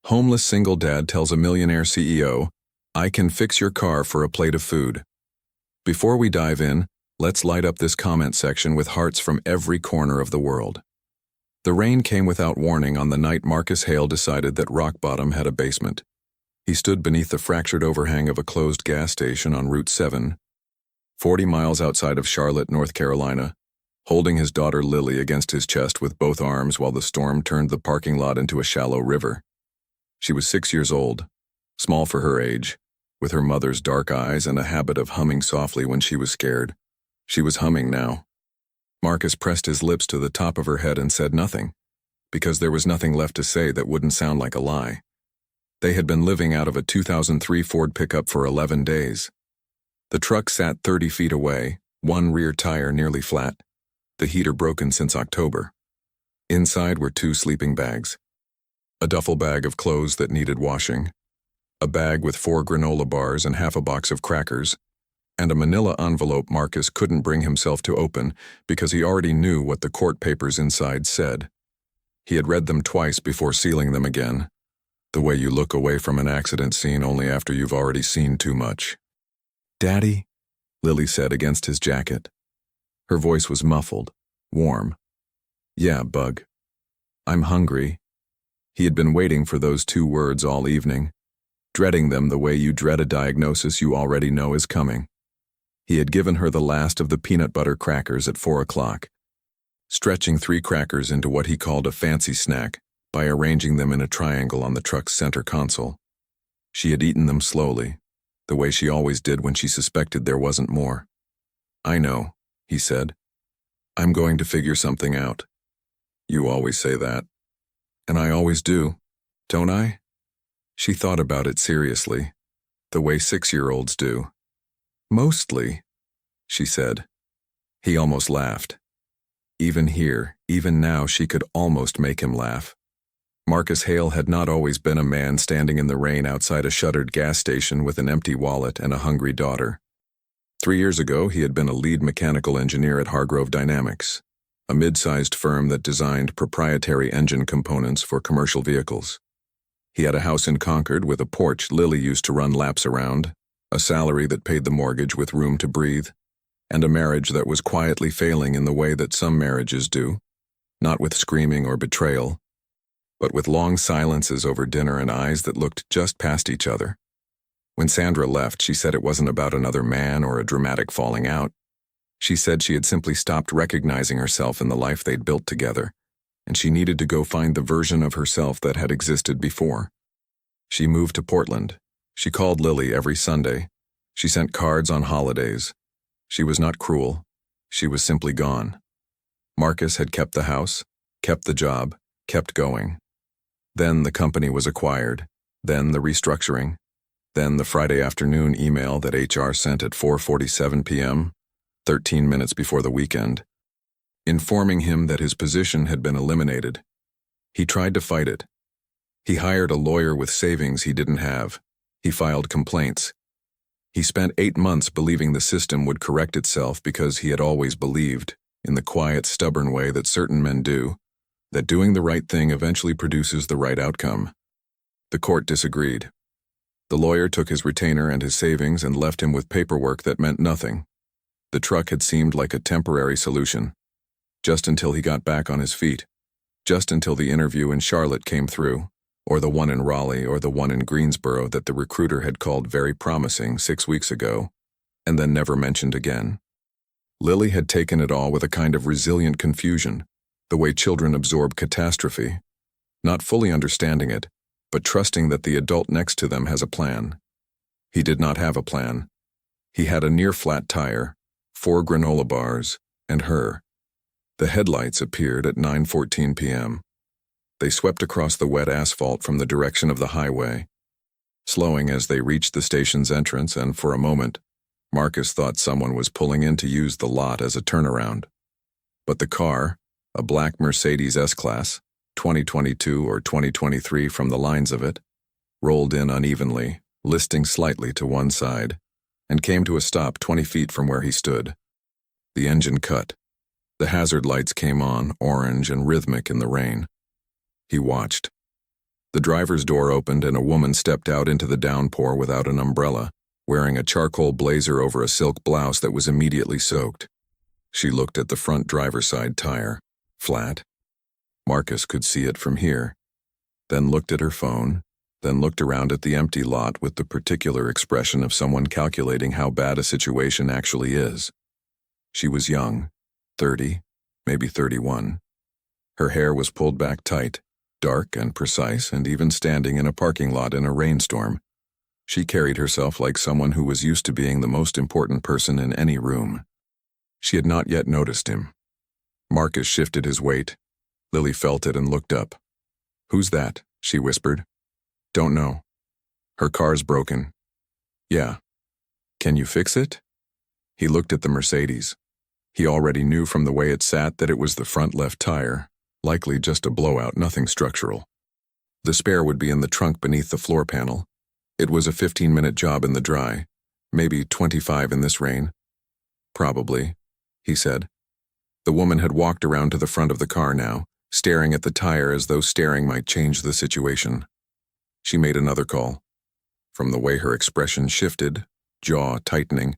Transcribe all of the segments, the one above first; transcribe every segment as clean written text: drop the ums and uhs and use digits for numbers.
Homeless single dad tells a millionaire CEO, "I can fix your car for a plate of food." Before we dive in, let's light up this comment section with hearts from every corner of the world. The rain came without warning on the night Marcus Hale decided that rock bottom had a basement. He stood beneath the fractured overhang of a closed gas station on Route 7, 40 miles outside of Charlotte, North Carolina, holding his daughter Lily against his chest with both arms while the storm turned the parking lot into a shallow river. She was 6 years old, small for her age, with her mother's dark eyes and a habit of humming softly when she was scared. She was humming now. Marcus pressed his lips to the top of her head and said nothing, because there was nothing left to say that wouldn't sound like a lie. They had been living out of a 2003 Ford pickup for 11 days. The truck sat 30 feet away, one rear tire nearly flat, the heater broken since October. Inside were 2 sleeping bags. A duffel bag of clothes that needed washing, a bag with 4 granola bars and half a box of crackers, and a manila envelope Marcus couldn't bring himself to open because he already knew what the court papers inside said. He had read them twice before sealing them again, the way you look away from an accident scene only after you've already seen too much. "Daddy," Lily said against his jacket. Her voice was muffled, warm. "Yeah, Bug. I'm hungry." He had been waiting for those 2 words all evening, dreading them the way you dread a diagnosis you already know is coming. He had given her the last of the peanut butter crackers at 4 o'clock, stretching 3 crackers into what he called a fancy snack by arranging them in a triangle on the truck's center console. She had eaten them slowly, the way she always did when she suspected there wasn't more. "I know," he said. "I'm going to figure something out." "You always say that." "And I always do, don't I?" She thought about it seriously, the way 6-year-olds do. "Mostly," she said. He almost laughed. Even here, even now, she could almost make him laugh. Marcus Hale had not always been a man standing in the rain outside a shuttered gas station with an empty wallet and a hungry daughter. 3 years ago, he had been a lead mechanical engineer at Hargrove Dynamics, a mid-sized firm that designed proprietary engine components for commercial vehicles. He had a house in Concord with a porch Lily used to run laps around, a salary that paid the mortgage with room to breathe, and a marriage that was quietly failing in the way that some marriages do, not with screaming or betrayal, but with long silences over dinner and eyes that looked just past each other. When Sandra left, she said it wasn't about another man or a dramatic falling out. She said she had simply stopped recognizing herself in the life they'd built together, and she needed to go find the version of herself that had existed before. She moved to Portland. She called Lily every Sunday. She sent cards on holidays. She was not cruel. She was simply gone. Marcus had kept the house, kept the job, kept going. Then the company was acquired, then the restructuring, then the Friday afternoon email that HR sent at 4:47 p.m., 13 minutes before the weekend, informing him that his position had been eliminated. He tried to fight it. He hired a lawyer with savings he didn't have. He filed complaints. He spent 8 months believing the system would correct itself because he had always believed, in the quiet, stubborn way that certain men do, that doing the right thing eventually produces the right outcome. The court disagreed. The lawyer took his retainer and his savings and left him with paperwork that meant nothing. The truck had seemed like a temporary solution, just until he got back on his feet, just until the interview in Charlotte came through, or the one in Raleigh or the one in Greensboro that the recruiter had called very promising 6 weeks ago, and then never mentioned again. Lily had taken it all with a kind of resilient confusion, the way children absorb catastrophe, not fully understanding it, but trusting that the adult next to them has a plan. He did not have a plan. He had a near-flat tire, 4 granola bars, and her. The headlights appeared at 9:14 p.m. They swept across the wet asphalt from the direction of the highway, slowing as they reached the station's entrance, and for a moment, Marcus thought someone was pulling in to use the lot as a turnaround. But the car, a black Mercedes S-Class, 2022 or 2023 from the lines of it, rolled in unevenly, listing slightly to one side, and came to a stop 20 feet from where he stood. The engine cut. The hazard lights came on, orange and rhythmic in the rain. He watched. The driver's door opened and a woman stepped out into the downpour without an umbrella, wearing a charcoal blazer over a silk blouse that was immediately soaked. She looked at the front driver's side tire. Flat. Marcus could see it from here. Then looked at her phone, then looked around at the empty lot with the particular expression of someone calculating how bad a situation actually is. She was young, 30, maybe 31. Her hair was pulled back tight, dark and precise, and even standing in a parking lot in a rainstorm, she carried herself like someone who was used to being the most important person in any room. She had not yet noticed him. Marcus shifted his weight. Lily felt it and looked up. "Who's that?" she whispered. "Don't know. Her car's broken." "Yeah. Can you fix it?" He looked at the Mercedes. He already knew from the way it sat that it was the front left tire, likely just a blowout, nothing structural. The spare would be in the trunk beneath the floor panel. It was a 15-minute job in the dry, maybe 25 in this rain. "Probably," he said. The woman had walked around to the front of the car now, staring at the tire as though staring might change the situation. She made another call. From the way her expression shifted, jaw tightening,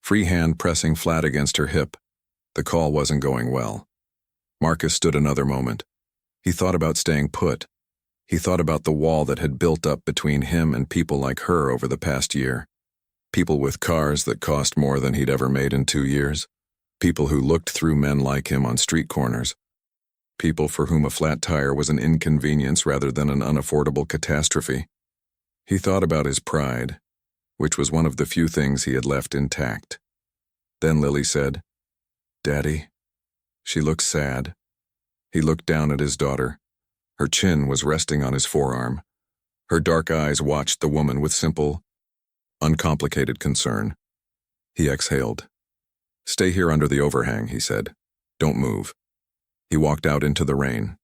free hand pressing flat against her hip, the call wasn't going well. Marcus stood another moment. He thought about staying put. He thought about the wall that had built up between him and people like her over the past year. People with cars that cost more than he'd ever made in 2 years. People who looked through men like him on street corners. People for whom a flat tire was an inconvenience rather than an unaffordable catastrophe. He thought about his pride, which was one of the few things he had left intact. Then Lily said, "Daddy." She looked sad. He looked down at his daughter. Her chin was resting on his forearm. Her dark eyes watched the woman with simple, uncomplicated concern. He exhaled. "Stay here under the overhang," he said. "Don't move." He walked out into the rain.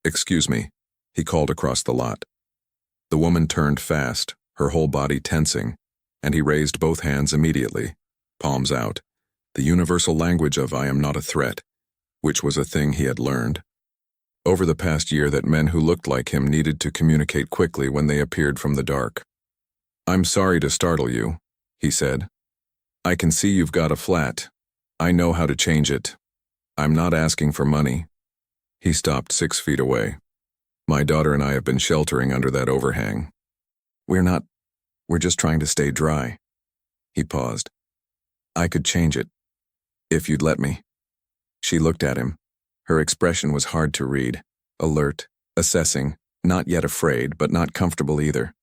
"Excuse me," he called across the lot. The woman turned fast, her whole body tensing, and he raised both hands immediately, palms out, the universal language of "I am not a threat," which was a thing he had learned over the past year, that men who looked like him needed to communicate quickly when they appeared from the dark. "I'm sorry to startle you," he said. "I can see you've got a flat. I know how to change it. I'm not asking for money." He stopped 6 feet away. "My daughter and I have been sheltering under that overhang. We're just trying to stay dry." He paused. "I could change it, if you'd let me." She looked at him. Her expression was hard to read, alert, assessing, not yet afraid, but not comfortable either.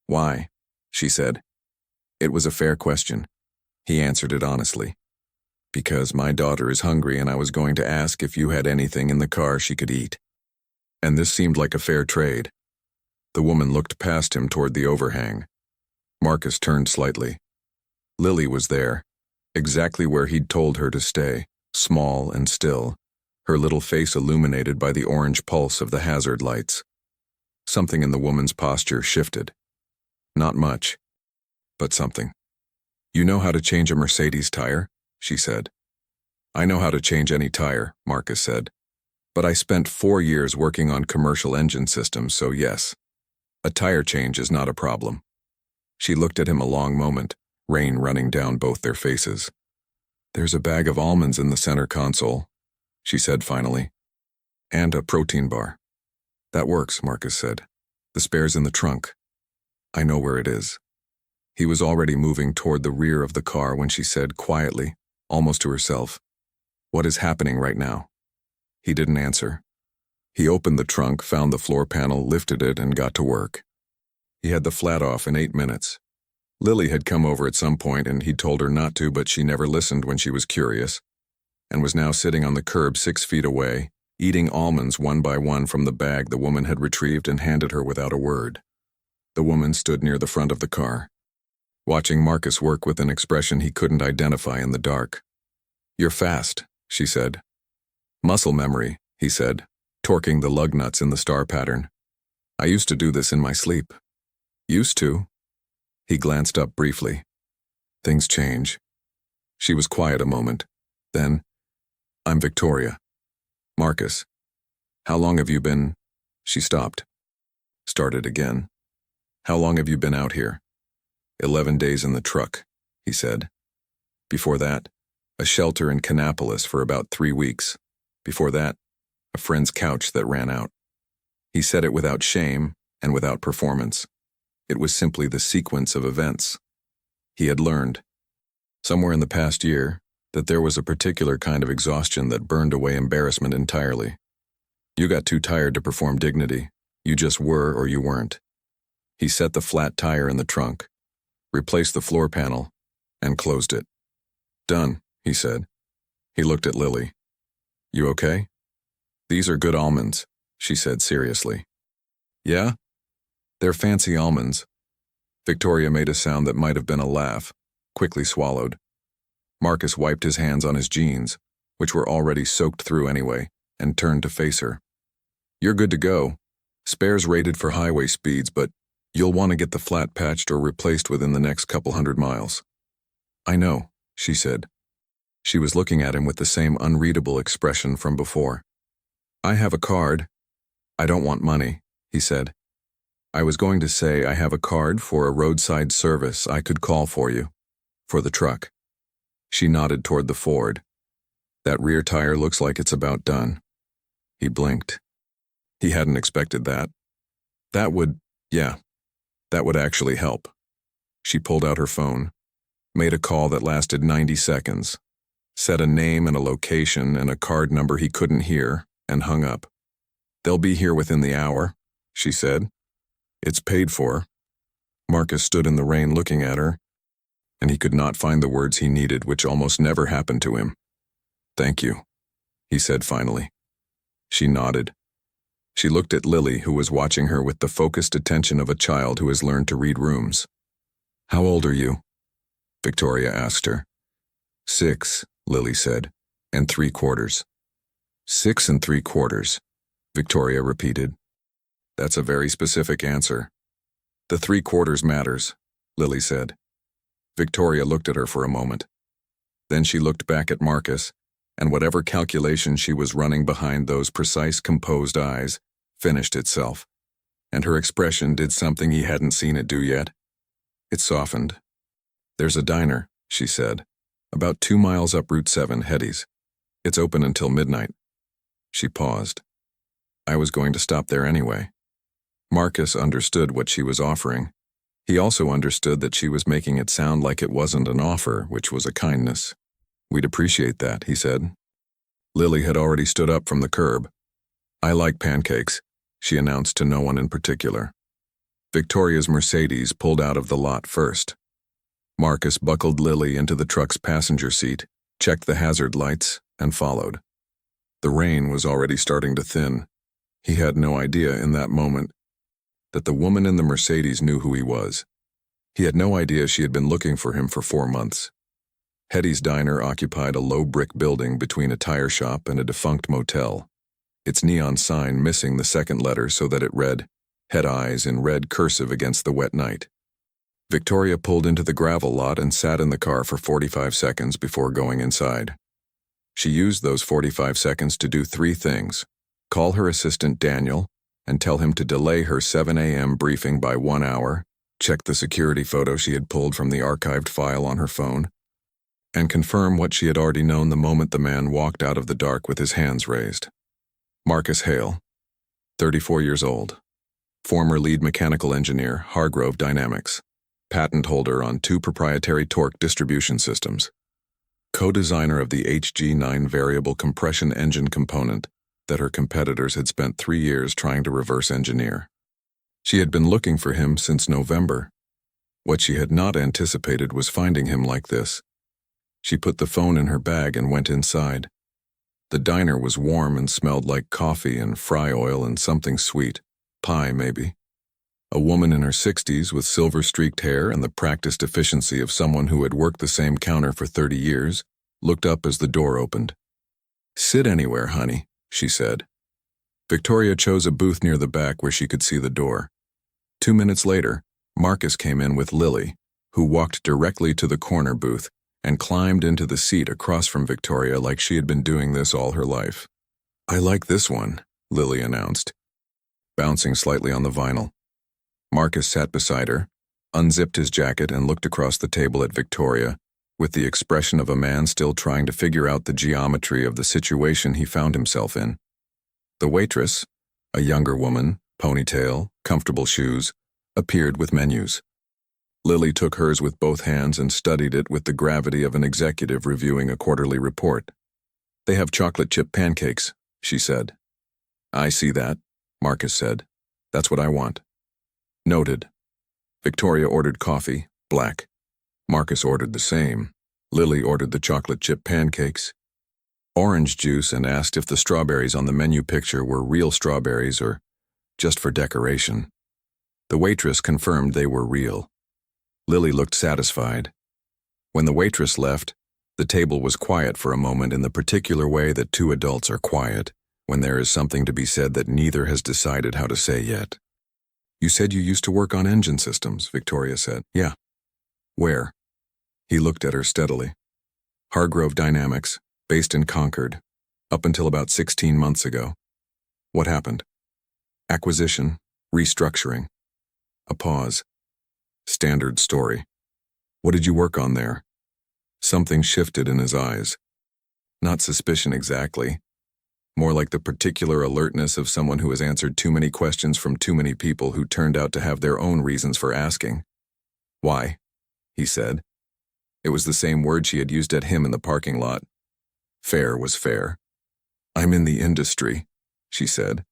"Why?" she said. It was a fair question. He answered it honestly. "Because my daughter is hungry and I was going to ask if you had anything in the car she could eat." And this seemed like a fair trade. The woman looked past him toward the overhang. Marcus turned slightly. Lily was there, exactly where he'd told her to stay, small and still, her little face illuminated by the orange pulse of the hazard lights. Something in the woman's posture shifted. Not much, but something. "You know how to change a Mercedes tire?" she said. "I know how to change any tire," Marcus said. "But I spent 4 years working on commercial engine systems, so yes. A tire change is not a problem." She looked at him a long moment, rain running down both their faces. "There's a bag of almonds in the center console," she said finally. "And a protein bar." "That works," Marcus said. "The spare's in the trunk. I know where it is." He was already moving toward the rear of the car when she said quietly, almost to herself, "What is happening right now?" He didn't answer. He opened the trunk, found the floor panel, lifted it, and got to work. He had the flat off in 8 minutes. Lily had come over at some point and he'd told her not to, but she never listened when she was curious, and was now sitting on the curb 6 feet away, eating almonds one by one from the bag the woman had retrieved and handed her without a word. The woman stood near the front of the car, watching Marcus work with an expression he couldn't identify in the dark. "You're fast," she said. "Muscle memory," he said, torquing the lug nuts in the star pattern. "I used to do this in my sleep." "Used to?" He glanced up briefly. "Things change." She was quiet a moment. Then, "I'm Victoria." "Marcus. How long have you been—" She stopped. started again. How long have you been out here? 11 days in the truck, he said. Before that, a shelter in Kannapolis for about 3 weeks. Before that, a friend's couch that ran out. He said it without shame and without performance. It was simply the sequence of events. He had learned, somewhere in the past year, that there was a particular kind of exhaustion that burned away embarrassment entirely. You got too tired to perform dignity. You just were or you weren't. He set the flat tire in the trunk, replaced the floor panel, and closed it. Done, he said. He looked at Lily. You okay? These are good almonds, she said seriously. Yeah? They're fancy almonds. Victoria made a sound that might have been a laugh, quickly swallowed. Marcus wiped his hands on his jeans, which were already soaked through anyway, and turned to face her. You're good to go. Spares rated for highway speeds, but you'll want to get the flat patched or replaced within the next couple 100 miles. I know, she said. She was looking at him with the same unreadable expression from before. I have a card. I don't want money, he said. I was going to say I have a card for a roadside service I could call for you. For the truck. She nodded toward the Ford. That rear tire looks like it's about done. He blinked. He hadn't expected that. That would actually help. She pulled out her phone, made a call that lasted 90 seconds, said a name and a location and a card number he couldn't hear, and hung up. They'll be here within the hour, she said. It's paid for. Marcus stood in the rain looking at her, and he could not find the words he needed, which almost never happened to him. Thank you, he said finally. She nodded. She looked at Lily, who was watching her with the focused attention of a child who has learned to read rooms. How old are you? Victoria asked her. 6, Lily said, and 3/4. 6 3/4, Victoria repeated. That's a very specific answer. The 3/4 matters, Lily said. Victoria looked at her for a moment. Then she looked back at Marcus, and whatever calculation she was running behind those precise, composed eyes finished itself, and her expression did something he hadn't seen it do yet. It softened. There's a diner, she said, about 2 miles up Route 7, Hetty's. It's open until midnight. She paused. I was going to stop there anyway. Marcus understood what she was offering. He also understood that she was making it sound like it wasn't an offer, which was a kindness. We'd appreciate that, he said. Lily had already stood up from the curb. I like pancakes, she announced to no one in particular. Victoria's Mercedes pulled out of the lot first. Marcus buckled Lily into the truck's passenger seat, checked the hazard lights, and followed. The rain was already starting to thin. He had no idea in that moment that the woman in the Mercedes knew who he was. He had no idea she had been looking for him for 4 months. Hetty's diner occupied a low brick building between a tire shop and a defunct motel, its neon sign missing the second letter so that it read, "Head Eyes" in red cursive against the wet night. Victoria pulled into the gravel lot and sat in the car for 45 seconds before going inside. She used those 45 seconds to do 3 things: call her assistant Daniel and tell him to delay her 7 a.m. briefing by 1 hour, check the security photo she had pulled from the archived file on her phone, and confirm what she had already known the moment the man walked out of the dark with his hands raised. Marcus Hale, 34 years old, former lead mechanical engineer, Hargrove Dynamics, patent holder on 2 proprietary torque distribution systems, co-designer of the HG9 variable compression engine component that her competitors had spent 3 years trying to reverse engineer. She had been looking for him since November. What she had not anticipated was finding him like this. She put the phone in her bag and went inside. The diner was warm and smelled like coffee and fry oil and something sweet, pie maybe. A woman in her 60s with silver-streaked hair and the practiced efficiency of someone who had worked the same counter for 30 years looked up as the door opened. "Sit anywhere, honey," she said. Victoria chose a booth near the back where she could see the door. 2 minutes later, Marcus came in with Lily, who walked directly to the corner booth and climbed into the seat across from Victoria like she had been doing this all her life. "I like this one," Lily announced, bouncing slightly on the vinyl. Marcus sat beside her, unzipped his jacket and looked across the table at Victoria, with the expression of a man still trying to figure out the geometry of the situation he found himself in. The waitress, a younger woman, ponytail, comfortable shoes, appeared with menus. Lily took hers with both hands and studied it with the gravity of an executive reviewing a quarterly report. "They have chocolate chip pancakes," she said. "I see that," Marcus said. "That's what I want." "Noted." Victoria ordered coffee, black. Marcus ordered the same. Lily ordered the chocolate chip pancakes. Orange juice and asked if the strawberries on the menu picture were real strawberries or just for decoration. The waitress confirmed they were real. Lily looked satisfied. When the waitress left, the table was quiet for a moment in the particular way that two adults are quiet, when there is something to be said that neither has decided how to say yet. "You said you used to work on engine systems," Victoria said. "Yeah." "Where?" He looked at her steadily. "Hargrove Dynamics, based in Concord, up until about 16 months ago." "What happened?" "Acquisition, restructuring." A pause. "Standard story." "What did you work on there?" Something shifted in his eyes. Not suspicion exactly. More like the particular alertness of someone who has answered too many questions from too many people who turned out to have their own reasons for asking. "Why?" he said. It was the same word she had used at him in the parking lot. Fair was fair. "I'm in the industry," she said.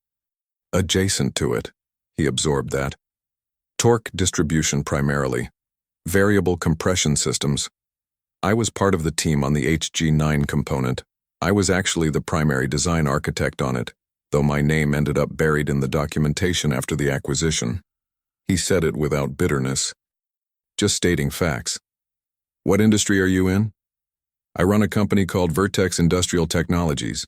"Adjacent to it." He absorbed that. "Torque distribution primarily. Variable compression systems. I was part of the team on the HG9 component. I was actually the primary design architect on it, though my name ended up buried in the documentation after the acquisition." He said it without bitterness. "Just stating facts." "What industry are you in?" "I run a company called Vertex Industrial Technologies.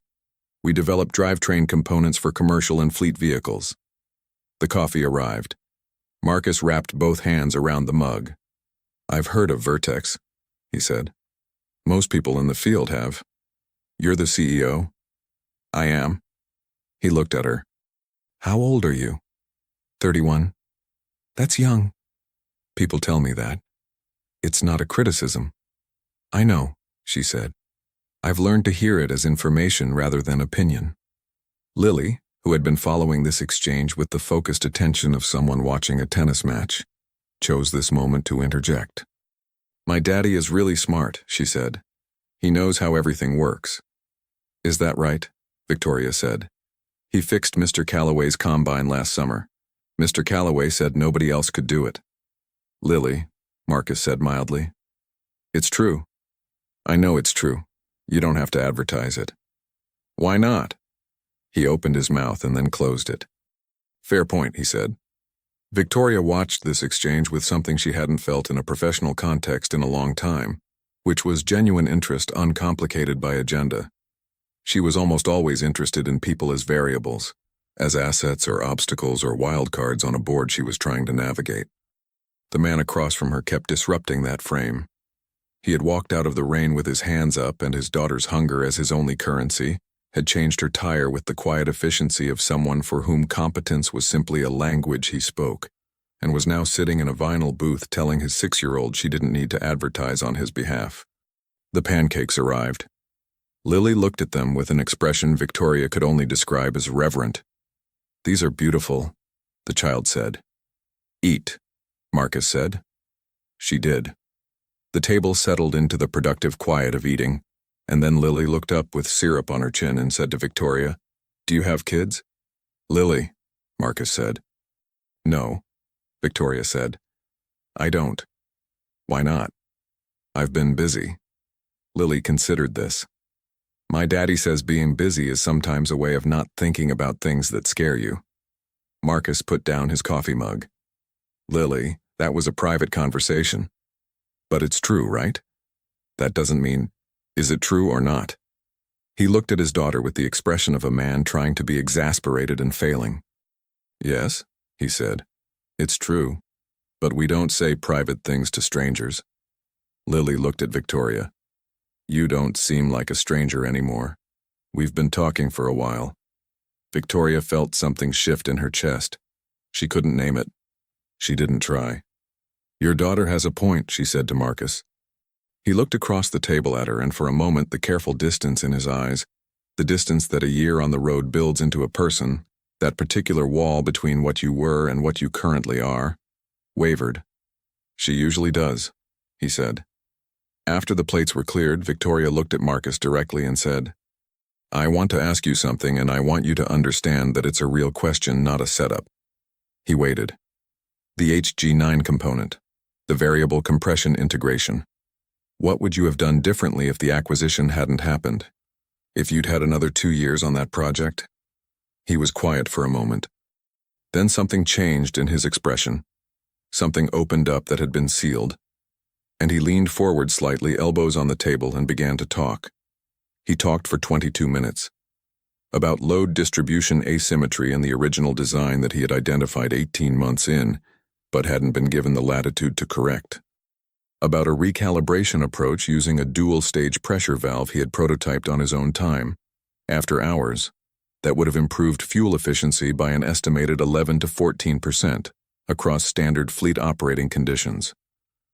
We develop drivetrain components for commercial and fleet vehicles." The coffee arrived. Marcus wrapped both hands around the mug. "I've heard of Vertex," he said. "Most people in the field have. You're the CEO?" "I am." He looked at her. "How old are you?" 31. "That's young." "People tell me that. It's not a criticism." "I know," she said. "I've learned to hear it as information rather than opinion." Lily, who had been following this exchange with the focused attention of someone watching a tennis match, chose this moment to interject. "My daddy is really smart," she said. "He knows how everything works." "Is that right?" Victoria said. "He fixed Mr. Calloway's combine last summer. Mr. Calloway said nobody else could do it." "Lily," Marcus said mildly. "It's true." "I know it's true. You don't have to advertise it." "Why not?" He opened his mouth and then closed it. "Fair point," he said. Victoria watched this exchange with something she hadn't felt in a professional context in a long time, which was genuine interest uncomplicated by agenda. She was almost always interested in people as variables, as assets or obstacles or wildcards on a board she was trying to navigate. The man across from her kept disrupting that frame. He had walked out of the rain with his hands up and his daughter's hunger as his only currency, had changed her tire with the quiet efficiency of someone for whom competence was simply a language he spoke, and was now sitting in a vinyl booth telling his 6-year-old she didn't need to advertise on his behalf. The pancakes arrived. Lily looked at them with an expression Victoria could only describe as reverent. "These are beautiful," the child said. "Eat," Marcus said. She did. The table settled into the productive quiet of eating, and then Lily looked up with syrup on her chin and said to Victoria, "Do you have kids?" "Lily," Marcus said. "No," Victoria said. "I don't." "Why not?" "I've been busy." Lily considered this. "My daddy says being busy is sometimes a way of not thinking about things that scare you." Marcus put down his coffee mug. "Lily, that was a private conversation." "But it's true, right? That doesn't mean, is it true or not?" He looked at his daughter with the expression of a man trying to be exasperated and failing. "Yes," he said. "It's true. But we don't say private things to strangers." Lily looked at Victoria. "You don't seem like a stranger anymore. We've been talking for a while." Victoria felt something shift in her chest. She couldn't name it. She didn't try. Your daughter has a point, she said to Marcus. He looked across the table at her, and for a moment the careful distance in his eyes, the distance that a year on the road builds into a person, that particular wall between what you were and what you currently are, wavered. She usually does, he said. After the plates were cleared, Victoria looked at Marcus directly and said, I want to ask you something, and I want you to understand that it's a real question, not a setup. He waited. The HG9 component, the variable compression integration. What would you have done differently if the acquisition hadn't happened? If you'd had another 2 years on that project? He was quiet for a moment. Then something changed in his expression. Something opened up that had been sealed. And he leaned forward slightly, elbows on the table, and began to talk. He talked for 22 minutes. About load distribution asymmetry in the original design that he had identified 18 months in, but hadn't been given the latitude to correct. About a recalibration approach using a dual-stage pressure valve he had prototyped on his own time, after hours, that would have improved fuel efficiency by an estimated 11 to 14% across standard fleet operating conditions.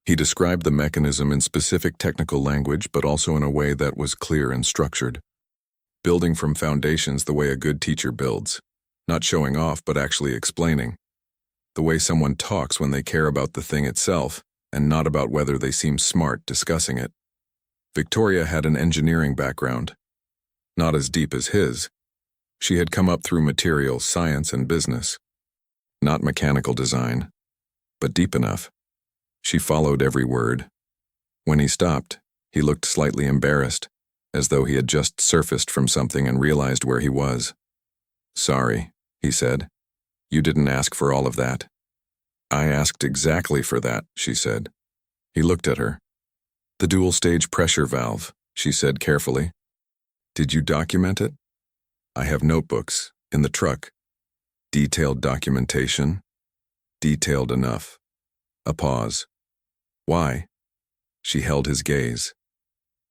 He described the mechanism in specific technical language, but also in a way that was clear and structured. Building from foundations the way a good teacher builds, not showing off but actually explaining. The way someone talks when they care about the thing itself, and not about whether they seem smart discussing it. Victoria had an engineering background, not as deep as his. She had come up through materials science and business, not mechanical design, but deep enough. She followed every word. When he stopped, he looked slightly embarrassed, as though he had just surfaced from something and realized where he was. Sorry, he said. You didn't ask for all of that. I asked exactly for that, she said. He looked at her. The dual-stage pressure valve, she said carefully. Did you document it? I have notebooks, in the truck. Detailed documentation? Detailed enough. A pause. Why? She held his gaze.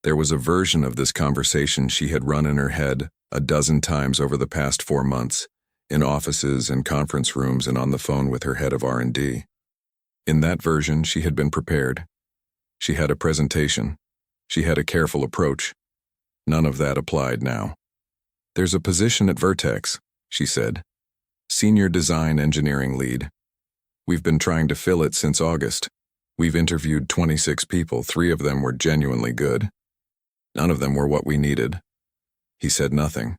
There was a version of this conversation she had run in her head a dozen times over the past 4 months, in offices and conference rooms and on the phone with her head of R&D. In that version, she had been prepared. She had a presentation. She had a careful approach. None of that applied now. There's a position at Vertex, she said. Senior Design Engineering Lead. We've been trying to fill it since August. We've interviewed 26 people. 3 of them were genuinely good. None of them were what we needed. He said nothing.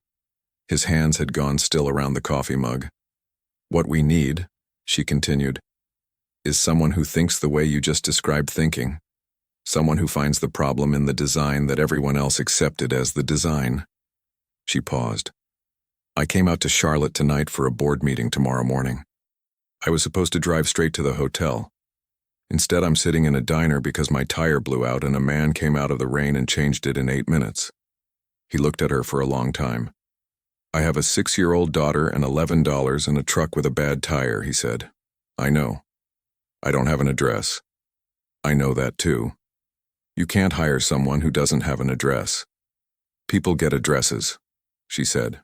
His hands had gone still around the coffee mug. What we need, she continued, is someone who thinks the way you just described thinking. Someone who finds the problem in the design that everyone else accepted as the design. She paused. I came out to Charlotte tonight for a board meeting tomorrow morning. I was supposed to drive straight to the hotel. Instead, I'm sitting in a diner because my tire blew out and a man came out of the rain and changed it in 8 minutes. He looked at her for a long time. I have a 6-year-old daughter and $11 and a truck with a bad tire, he said. I know. I don't have an address. I know that too. You can't hire someone who doesn't have an address. People get addresses, she said.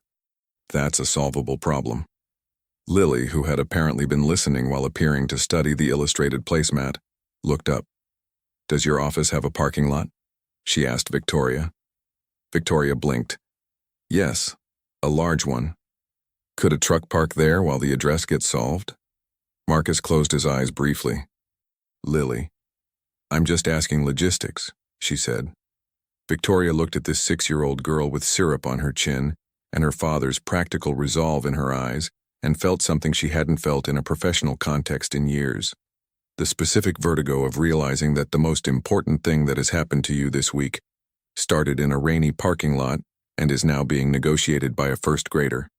That's a solvable problem. Lily, who had apparently been listening while appearing to study the illustrated placemat, looked up. Does your office have a parking lot? She asked Victoria. Victoria blinked. Yes, a large one. Could a truck park there while the address gets solved? Marcus closed his eyes briefly. Lily. I'm just asking logistics, she said. Victoria looked at this 6-year-old girl with syrup on her chin and her father's practical resolve in her eyes, and felt something she hadn't felt in a professional context in years. The specific vertigo of realizing that the most important thing that has happened to you this week started in a rainy parking lot and is now being negotiated by a first grader.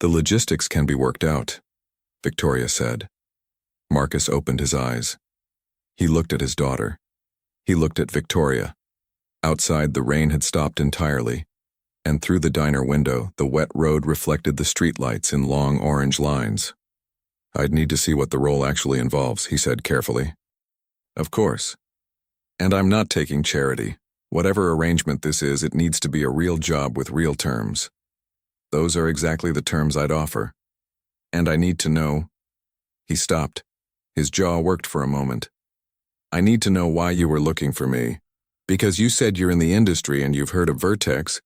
The logistics can be worked out, Victoria said. Marcus opened his eyes. He looked at his daughter. He looked at Victoria. Outside, the rain had stopped entirely, and through the diner window, the wet road reflected the streetlights in long orange lines. I'd need to see what the role actually involves, he said carefully. Of course. And I'm not taking charity. Whatever arrangement this is, it needs to be a real job with real terms. Those are exactly the terms I'd offer. And I need to know. He stopped. His jaw worked for a moment. I need to know why you were looking for me. Because you said you're in the industry and you've heard of Vertex.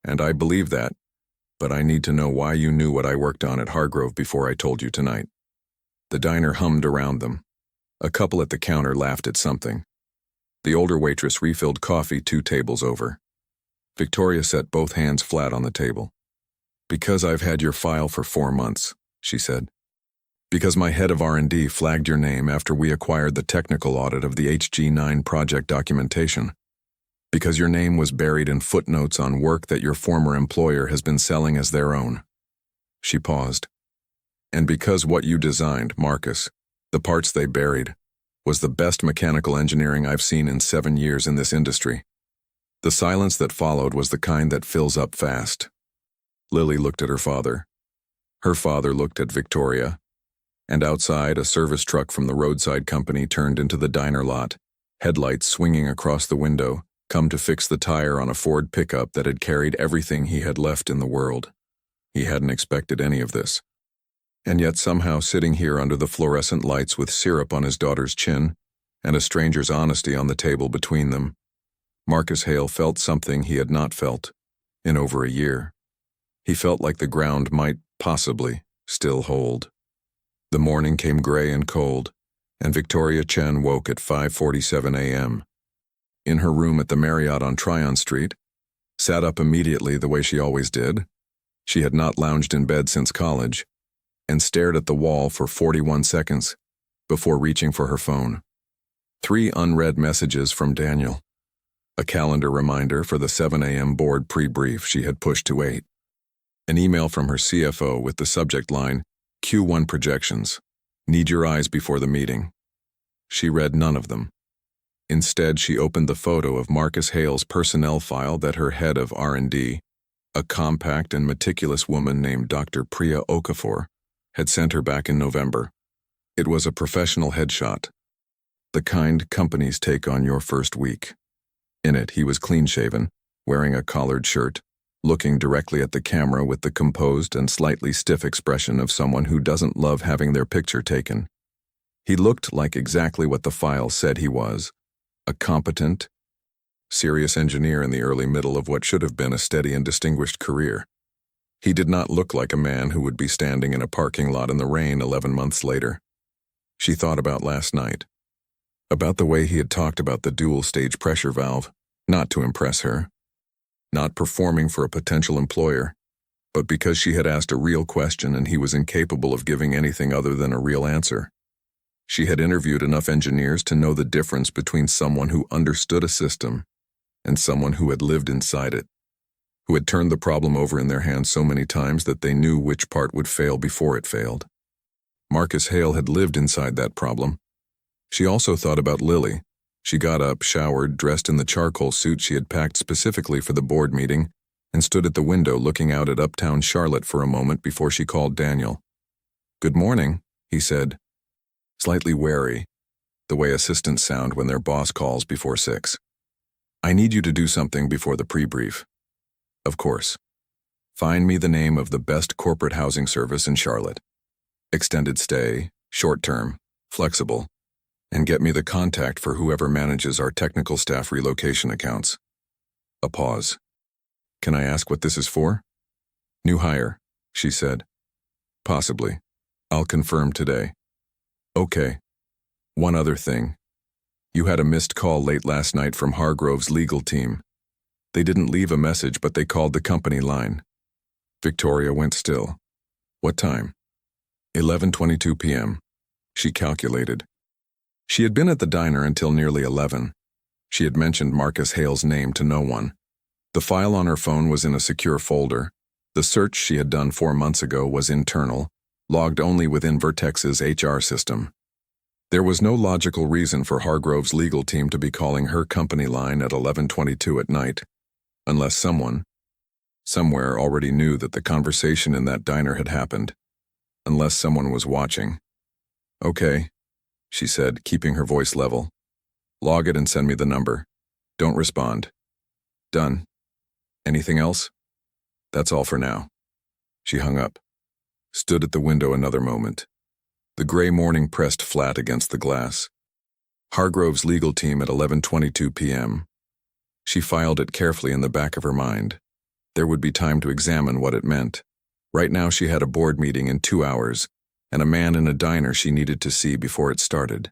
And I believe that. But I need to know why you knew what I worked on at Hargrove before I told you tonight. The diner hummed around them. A couple at the counter laughed at something. The older waitress refilled coffee 2 tables over. Victoria set both hands flat on the table. Because I've had your file for 4 months, she said. Because my head of R&D flagged your name after we acquired the technical audit of the HG9 project documentation. Because your name was buried in footnotes on work that your former employer has been selling as their own. She paused. And because what you designed, Marcus, the parts they buried, was the best mechanical engineering I've seen in 7 years in this industry. The silence that followed was the kind that fills up fast. Lily looked at her father. Her father looked at Victoria. And outside, a service truck from the roadside company turned into the diner lot, headlights swinging across the window, come to fix the tire on a Ford pickup that had carried everything he had left in the world. He hadn't expected any of this. And yet somehow sitting here under the fluorescent lights with syrup on his daughter's chin and a stranger's honesty on the table between them, Marcus Hale felt something he had not felt in over a year. He felt like the ground might, possibly, still hold. The morning came gray and cold, and Victoria Chen woke at 5:47 a.m. In her room at the Marriott on Tryon Street, sat up immediately the way she always did. She had not lounged in bed since college, and stared at the wall for 41 seconds before reaching for her phone. 3 unread messages from Daniel. A calendar reminder for the 7 a.m. board pre-brief she had pushed to 8. An email from her CFO with the subject line, Q1 projections. Need your eyes before the meeting. She read none of them. Instead, she opened the photo of Marcus Hale's personnel file that her head of R&D, a compact and meticulous woman named Dr. Priya Okafor, had sent her back in November. It was a professional headshot, the kind companies take on your first week. In it, he was clean-shaven, wearing a collared shirt, looking directly at the camera with the composed and slightly stiff expression of someone who doesn't love having their picture taken. He looked like exactly what the file said he was, a competent, serious engineer in the early middle of what should have been a steady and distinguished career. He did not look like a man who would be standing in a parking lot in the rain 11 months later. She thought about last night. About the way he had talked about the dual-stage pressure valve, not to impress her. Not performing for a potential employer, but because she had asked a real question and he was incapable of giving anything other than a real answer. She had interviewed enough engineers to know the difference between someone who understood a system and someone who had lived inside it, who had turned the problem over in their hands so many times that they knew which part would fail before it failed. Marcus Hale had lived inside that problem. She also thought about Lily. She got up, showered, dressed in the charcoal suit she had packed specifically for the board meeting, and stood at the window looking out at uptown Charlotte for a moment before she called Daniel. "Good morning," he said, slightly wary, the way assistants sound when their boss calls before 6. "I need you to do something before the pre-brief." "Of course. Find me the name of the best corporate housing service in Charlotte. Extended stay, short-term, flexible, and get me the contact for whoever manages our technical staff relocation accounts." A pause. "Can I ask what this is for?" "New hire," she said. "Possibly. I'll confirm today." "Okay. One other thing. You had a missed call late last night from Hargrove's legal team. They didn't leave a message, but they called the company line." Victoria went still. "What time?" 11:22 p.m. She calculated. She had been at the diner until nearly 11. She had mentioned Marcus Hale's name to no one. The file on her phone was in a secure folder. The search she had done 4 months ago was internal, logged only within Vertex's HR system. There was no logical reason for Hargrove's legal team to be calling her company line at 11:22 at night, unless someone, somewhere already knew that the conversation in that diner had happened, unless someone was watching. "Okay," she said, keeping her voice level. "Log it and send me the number. Don't respond." "Done. Anything else?" "That's all for now." She hung up, stood at the window another moment. The gray morning pressed flat against the glass. Hargrove's legal team at 11:22 p.m. She filed it carefully in the back of her mind. There would be time to examine what it meant. Right now she had a board meeting in 2 hours, and a man in a diner she needed to see before it started.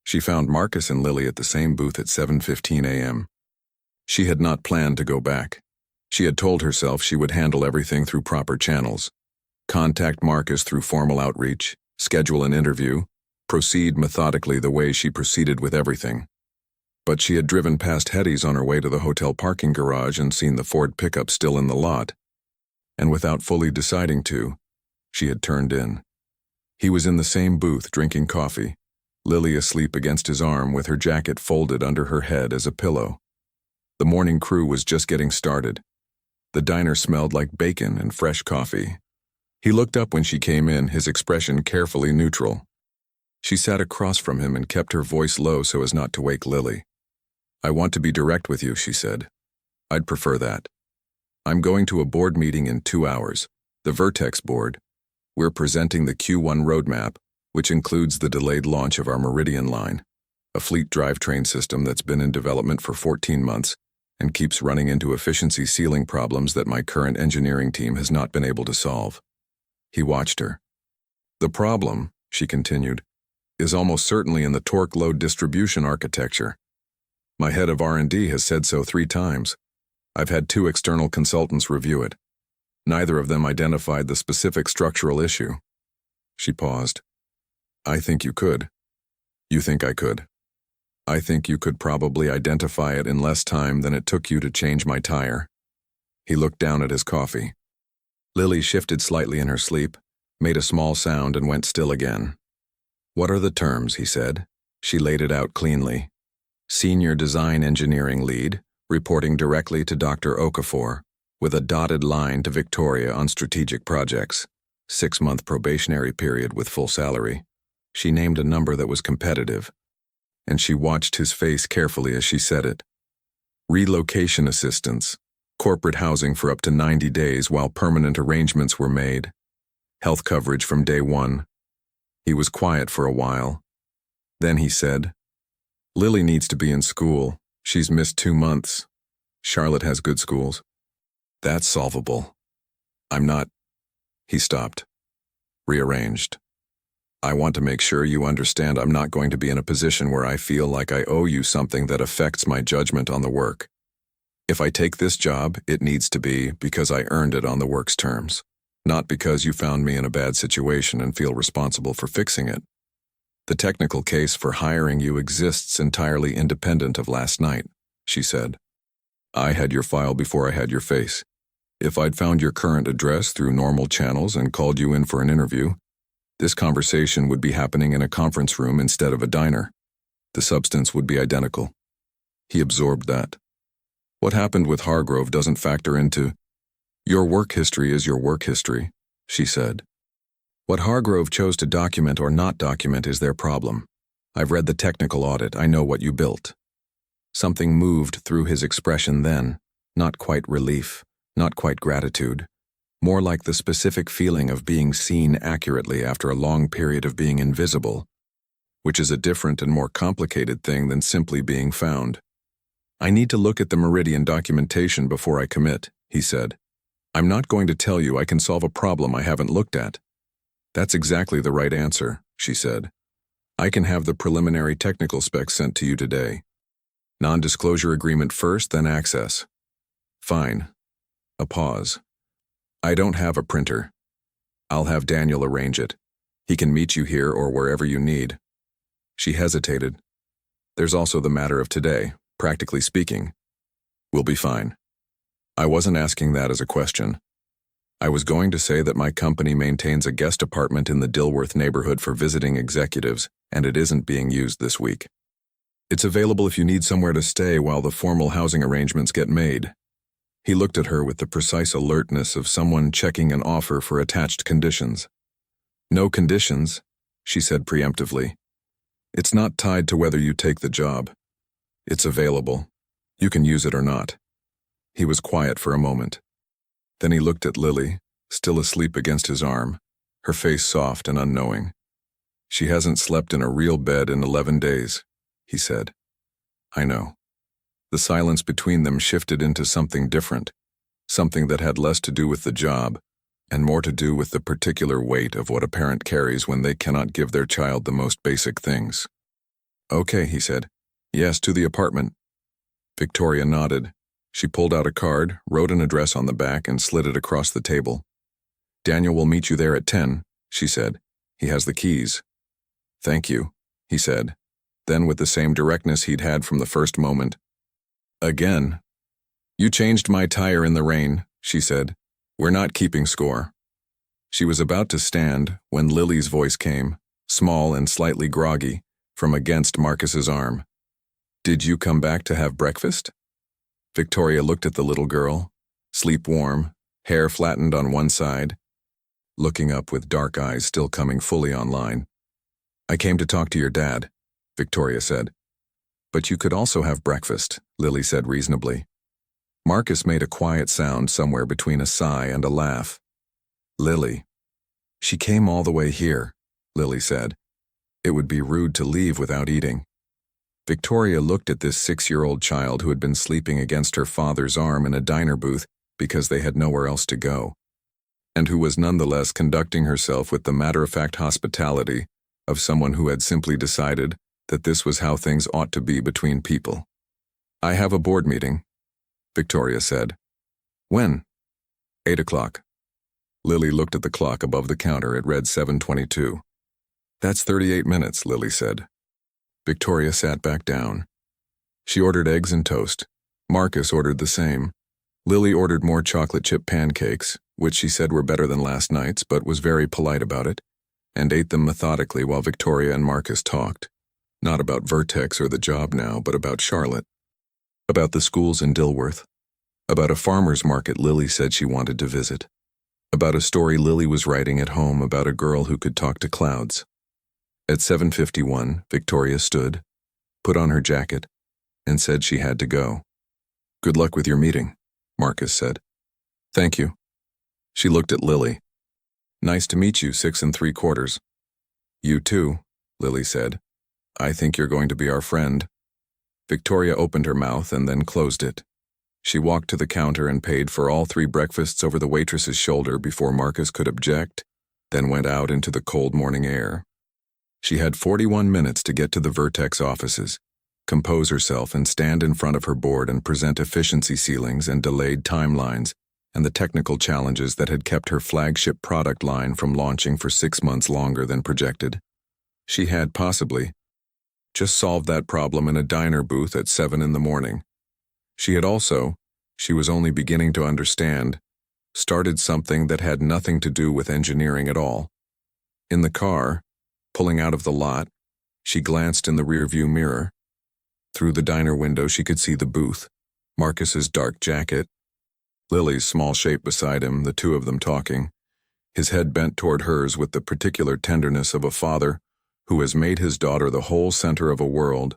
She found Marcus and Lily at the same booth at 7:15 a.m. She had not planned to go back. She had told herself she would handle everything through proper channels. Contact Marcus through formal outreach, schedule an interview, proceed methodically the way she proceeded with everything. But she had driven past Hetty's on her way to the hotel parking garage and seen the Ford pickup still in the lot. And without fully deciding to, she had turned in. He was in the same booth drinking coffee, Lily asleep against his arm with her jacket folded under her head as a pillow. The morning crew was just getting started. The diner smelled like bacon and fresh coffee. He looked up when she came in, his expression carefully neutral. She sat across from him and kept her voice low so as not to wake Lily. "I want to be direct with you," she said. "I'd prefer that. I'm going to a board meeting in 2 hours, the Vertex board. We're presenting the Q1 roadmap, which includes the delayed launch of our Meridian line, a fleet drivetrain system that's been in development for 14 months and keeps running into efficiency ceiling problems that my current engineering team has not been able to solve." He watched her. "The problem," she continued, "is almost certainly in the torque load distribution architecture. My head of R&D has said so 3 times. I've had 2 external consultants review it. Neither of them identified the specific structural issue." She paused. "I think you could." "You think I could?" "I think you could probably identify it in less time than it took you to change my tire." He looked down at his coffee. Lily shifted slightly in her sleep, made a small sound and went still again. "What are the terms?" he said. She laid it out cleanly. Senior Design Engineering Lead, reporting directly to Dr. Okafor, with a dotted line to Victoria on strategic projects. 6-month probationary period with full salary. She named a number that was competitive, and she watched his face carefully as she said it. Relocation assistance, corporate housing for up to 90 days while permanent arrangements were made. Health coverage from day 1. He was quiet for a while. Then he said, "Lily needs to be in school. She's missed 2 months. Charlotte has good schools." "That's solvable." "I'm not..." He stopped. Rearranged. "I want to make sure you understand I'm not going to be in a position where I feel like I owe you something that affects my judgment on the work. If I take this job, it needs to be because I earned it on the work's terms, not because you found me in a bad situation and feel responsible for fixing it. The technical case for hiring you exists entirely independent of last night," she said. "I had your file before I had your face. If I'd found your current address through normal channels and called you in for an interview, this conversation would be happening in a conference room instead of a diner. The substance would be identical." He absorbed that. "What happened with Hargrove doesn't factor into..." "Your work history is your work history," she said. "What Hargrove chose to document or not document is their problem. I've read the technical audit. I know what you built." Something moved through his expression then, not quite relief, not quite gratitude, more like the specific feeling of being seen accurately after a long period of being invisible, which is a different and more complicated thing than simply being found. "I need to look at the Meridian documentation before I commit," he said. "I'm not going to tell you I can solve a problem I haven't looked at." "That's exactly the right answer," she said. "I can have the preliminary technical specs sent to you today. Non-disclosure agreement first, then access." "Fine." A pause. "I don't have a printer. I'll have Daniel arrange it. He can meet you here or wherever you need." She hesitated. "There's also the matter of today, practically speaking." "We'll be fine." "I wasn't asking that as a question. I was going to say that my company maintains a guest apartment in the Dilworth neighborhood for visiting executives, and it isn't being used this week. It's available if you need somewhere to stay while the formal housing arrangements get made." He looked at her with the precise alertness of someone checking an offer for attached conditions. "No conditions," she said preemptively. "It's not tied to whether you take the job. It's available. You can use it or not." He was quiet for a moment. Then he looked at Lily, still asleep against his arm, her face soft and unknowing. She hasn't slept in a real bed in 11 days, he said. I know. The silence between them shifted into something different, something that had less to do with the job and more to do with the particular weight of what a parent carries when they cannot give their child the most basic things. Okay, he said. Yes, to the apartment. Victoria nodded. She pulled out a card, wrote an address on the back, and slid it across the table. Daniel will meet you there at 10, she said. He has the keys. Thank you, he said. Then with the same directness he'd had from the first moment. Again. You changed my tire in the rain, she said. We're not keeping score. She was about to stand when Lily's voice came, small and slightly groggy, from against Marcus's arm. Did you come back to have breakfast? Victoria looked at the little girl, sleep-warm, hair flattened on one side, looking up with dark eyes still coming fully online. I came to talk to your dad, Victoria said. But you could also have breakfast, Lily said reasonably. Marcus made a quiet sound somewhere between a sigh and a laugh. Lily. She came all the way here, Lily said. It would be rude to leave without eating. Victoria looked at this 6-year-old child who had been sleeping against her father's arm in a diner booth because they had nowhere else to go, and who was nonetheless conducting herself with the matter-of-fact hospitality of someone who had simply decided that this was how things ought to be between people. I have a board meeting, Victoria said. When? 8 o'clock. Lily looked at the clock above the counter. It read 7:22. That's 38 minutes, Lily said. Victoria sat back down. She ordered eggs and toast. Marcus ordered the same. Lily ordered more chocolate chip pancakes, which she said were better than last night's, but was very polite about it, and ate them methodically while Victoria and Marcus talked. Not about Vertex or the job now, but about Charlotte. About the schools in Dilworth. About a farmer's market Lily said she wanted to visit. About a story Lily was writing at home about a girl who could talk to clouds. At 7:51, Victoria stood, put on her jacket, and said she had to go. Good luck with your meeting, Marcus said. Thank you. She looked at Lily. Nice to meet you, 6 3/4. You too, Lily said. I think you're going to be our friend. Victoria opened her mouth and then closed it. She walked to the counter and paid for all 3 breakfasts over the waitress's shoulder before Marcus could object, then went out into the cold morning air. She had 41 minutes to get to the Vertex offices, compose herself and stand in front of her board and present efficiency ceilings and delayed timelines and the technical challenges that had kept her flagship product line from launching for 6 months longer than projected. She had possibly just solved that problem in a diner booth at 7 in the morning. She had also, she was only beginning to understand, started something that had nothing to do with engineering at all. In the car, pulling out of the lot, she glanced in the rearview mirror. Through the diner window she could see the booth, Marcus's dark jacket, Lily's small shape beside him, the two of them talking, his head bent toward hers with the particular tenderness of a father who has made his daughter the whole center of a world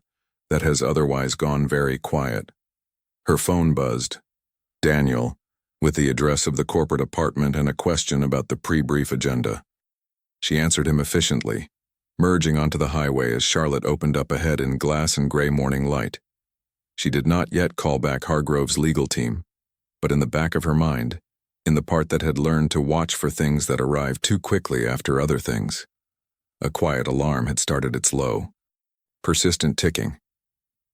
that has otherwise gone very quiet. Her phone buzzed. Daniel, with the address of the corporate apartment and a question about the pre-brief agenda. She answered him efficiently, merging onto the highway as Charlotte opened up ahead in glass and gray morning light. She did not yet call back Hargrove's legal team, but in the back of her mind, in the part that had learned to watch for things that arrived too quickly after other things, a quiet alarm had started its low, persistent ticking.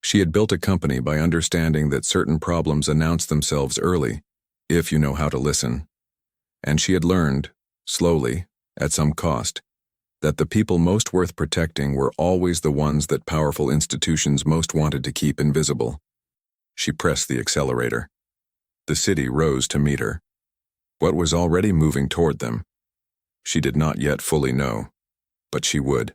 She had built a company by understanding that certain problems announce themselves early, if you know how to listen. And she had learned, slowly, at some cost, that the people most worth protecting were always the ones that powerful institutions most wanted to keep invisible. She pressed the accelerator. The city rose to meet her. What was already moving toward them? She did not yet fully know, but she would.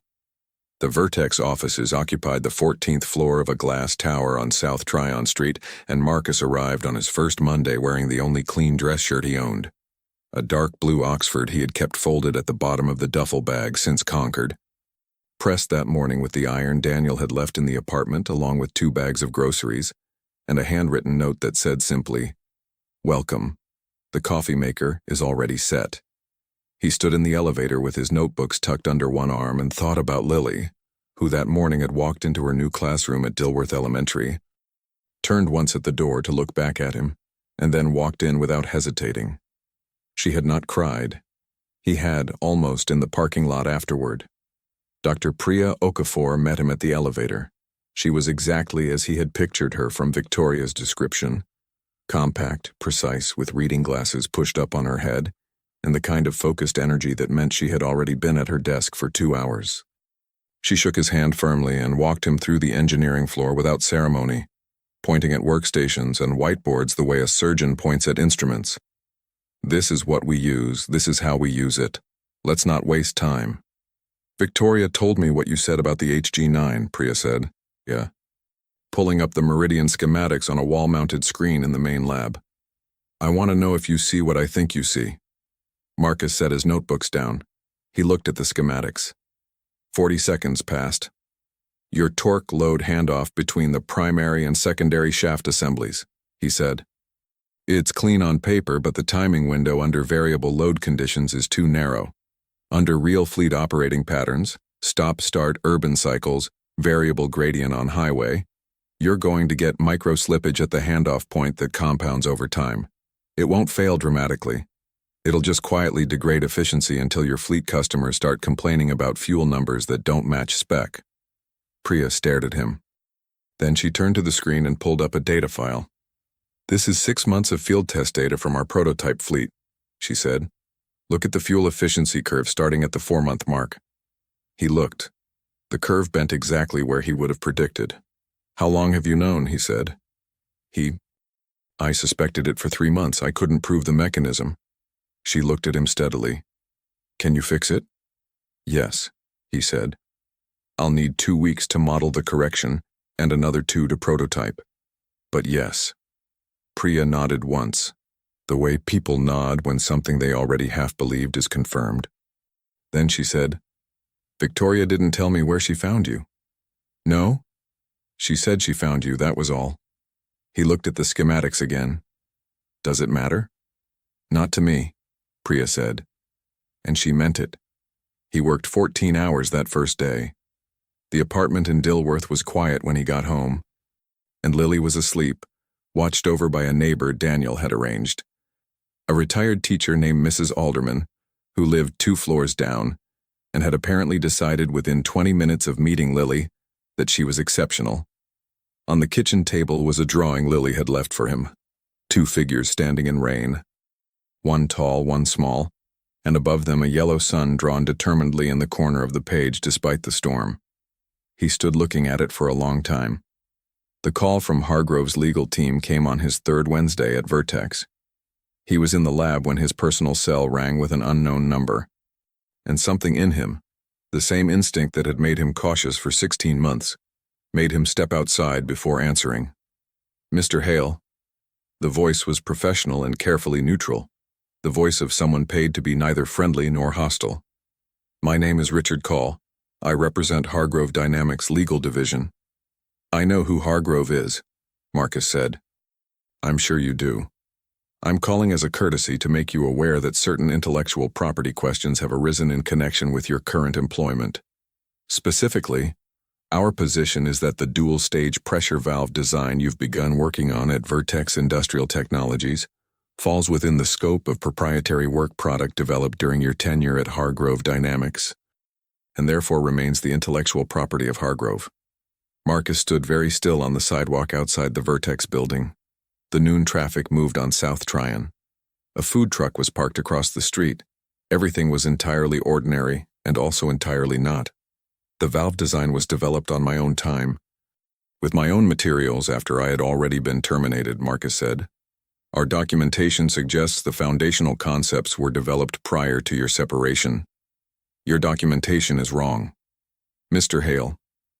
The Vertex offices occupied the 14th floor of a glass tower on South Tryon Street, and Marcus arrived on his first Monday wearing the only clean dress shirt he owned, a dark blue Oxford he had kept folded at the bottom of the duffel bag since Concord. Pressed that morning with the iron Daniel had left in the apartment along with 2 bags of groceries, and a handwritten note that said simply, "Welcome. The coffee maker is already set." He stood in the elevator with his notebooks tucked under one arm and thought about Lily, who that morning had walked into her new classroom at Dilworth Elementary, turned once at the door to look back at him, and then walked in without hesitating. She had not cried. He had, almost, in the parking lot afterward. Dr. Priya Okafor met him at the elevator. She was exactly as he had pictured her from Victoria's description. Compact, precise, with reading glasses pushed up on her head, and the kind of focused energy that meant she had already been at her desk for 2 hours. She shook his hand firmly and walked him through the engineering floor without ceremony, pointing at workstations and whiteboards the way a surgeon points at instruments. "This is what we use, this is how we use it. Let's not waste time." "Victoria told me what you said about the HG9, Priya said. "Yeah." Pulling up the Meridian schematics on a wall-mounted screen in the main lab. "I want to know if you see what I think you see." Marcus set his notebooks down. He looked at the schematics. 40 seconds passed. "Your torque load handoff between the primary and secondary shaft assemblies," he said. "It's clean on paper, but the timing window under variable load conditions is too narrow. Under real fleet operating patterns, stop-start urban cycles, variable gradient on highway, you're going to get micro-slippage at the handoff point that compounds over time. It won't fail dramatically. It'll just quietly degrade efficiency until your fleet customers start complaining about fuel numbers that don't match spec." Priya stared at him. Then she turned to the screen and pulled up a data file. "This is 6 months of field test data from our prototype fleet," she said. "Look at the fuel efficiency curve starting at the 4-month mark." He looked. The curve bent exactly where he would have predicted. "How long have you known?" he said. I suspected it for 3 months. I couldn't prove the mechanism." She looked at him steadily. "Can you fix it?" "Yes," he said. "I'll need 2 weeks to model the correction and another 2 to prototype. But yes." Priya nodded once, the way people nod when something they already half believed is confirmed. Then she said, "Victoria didn't tell me where she found you." "No? She said she found you, that was all." He looked at the schematics again. "Does it matter?" "Not to me," Priya said. And she meant it. He worked 14 hours that first day. The apartment in Dilworth was quiet when he got home, and Lily was asleep, watched over by a neighbor Daniel had arranged. A retired teacher named Mrs. Alderman, who lived 2 floors down, and had apparently decided within 20 minutes of meeting Lily that she was exceptional. On the kitchen table was a drawing Lily had left for him. 2 figures standing in rain. One tall, one small, and above them a yellow sun drawn determinedly in the corner of the page despite the storm. He stood looking at it for a long time. The call from Hargrove's legal team came on his 3rd Wednesday at Vertex. He was in the lab when his personal cell rang with an unknown number. And something in him, the same instinct that had made him cautious for 16 months, made him step outside before answering. "Mr. Hale." The voice was professional and carefully neutral, the voice of someone paid to be neither friendly nor hostile. "My name is Richard Call. I represent Hargrove Dynamics' legal division." "I know who Hargrove is," Marcus said. "I'm sure you do. I'm calling as a courtesy to make you aware that certain intellectual property questions have arisen in connection with your current employment. Specifically, our position is that the dual-stage pressure valve design you've begun working on at Vertex Industrial Technologies falls within the scope of proprietary work product developed during your tenure at Hargrove Dynamics, and therefore remains the intellectual property of Hargrove." Marcus stood very still on the sidewalk outside the Vertex building. The noon traffic moved on South Tryon. A food truck was parked across the street. Everything was entirely ordinary and also entirely not. The valve design was developed on my own time, with my own materials after I had already been terminated, Marcus said. Our documentation suggests the foundational concepts were developed prior to your separation. Your documentation is wrong. Mr. Hale,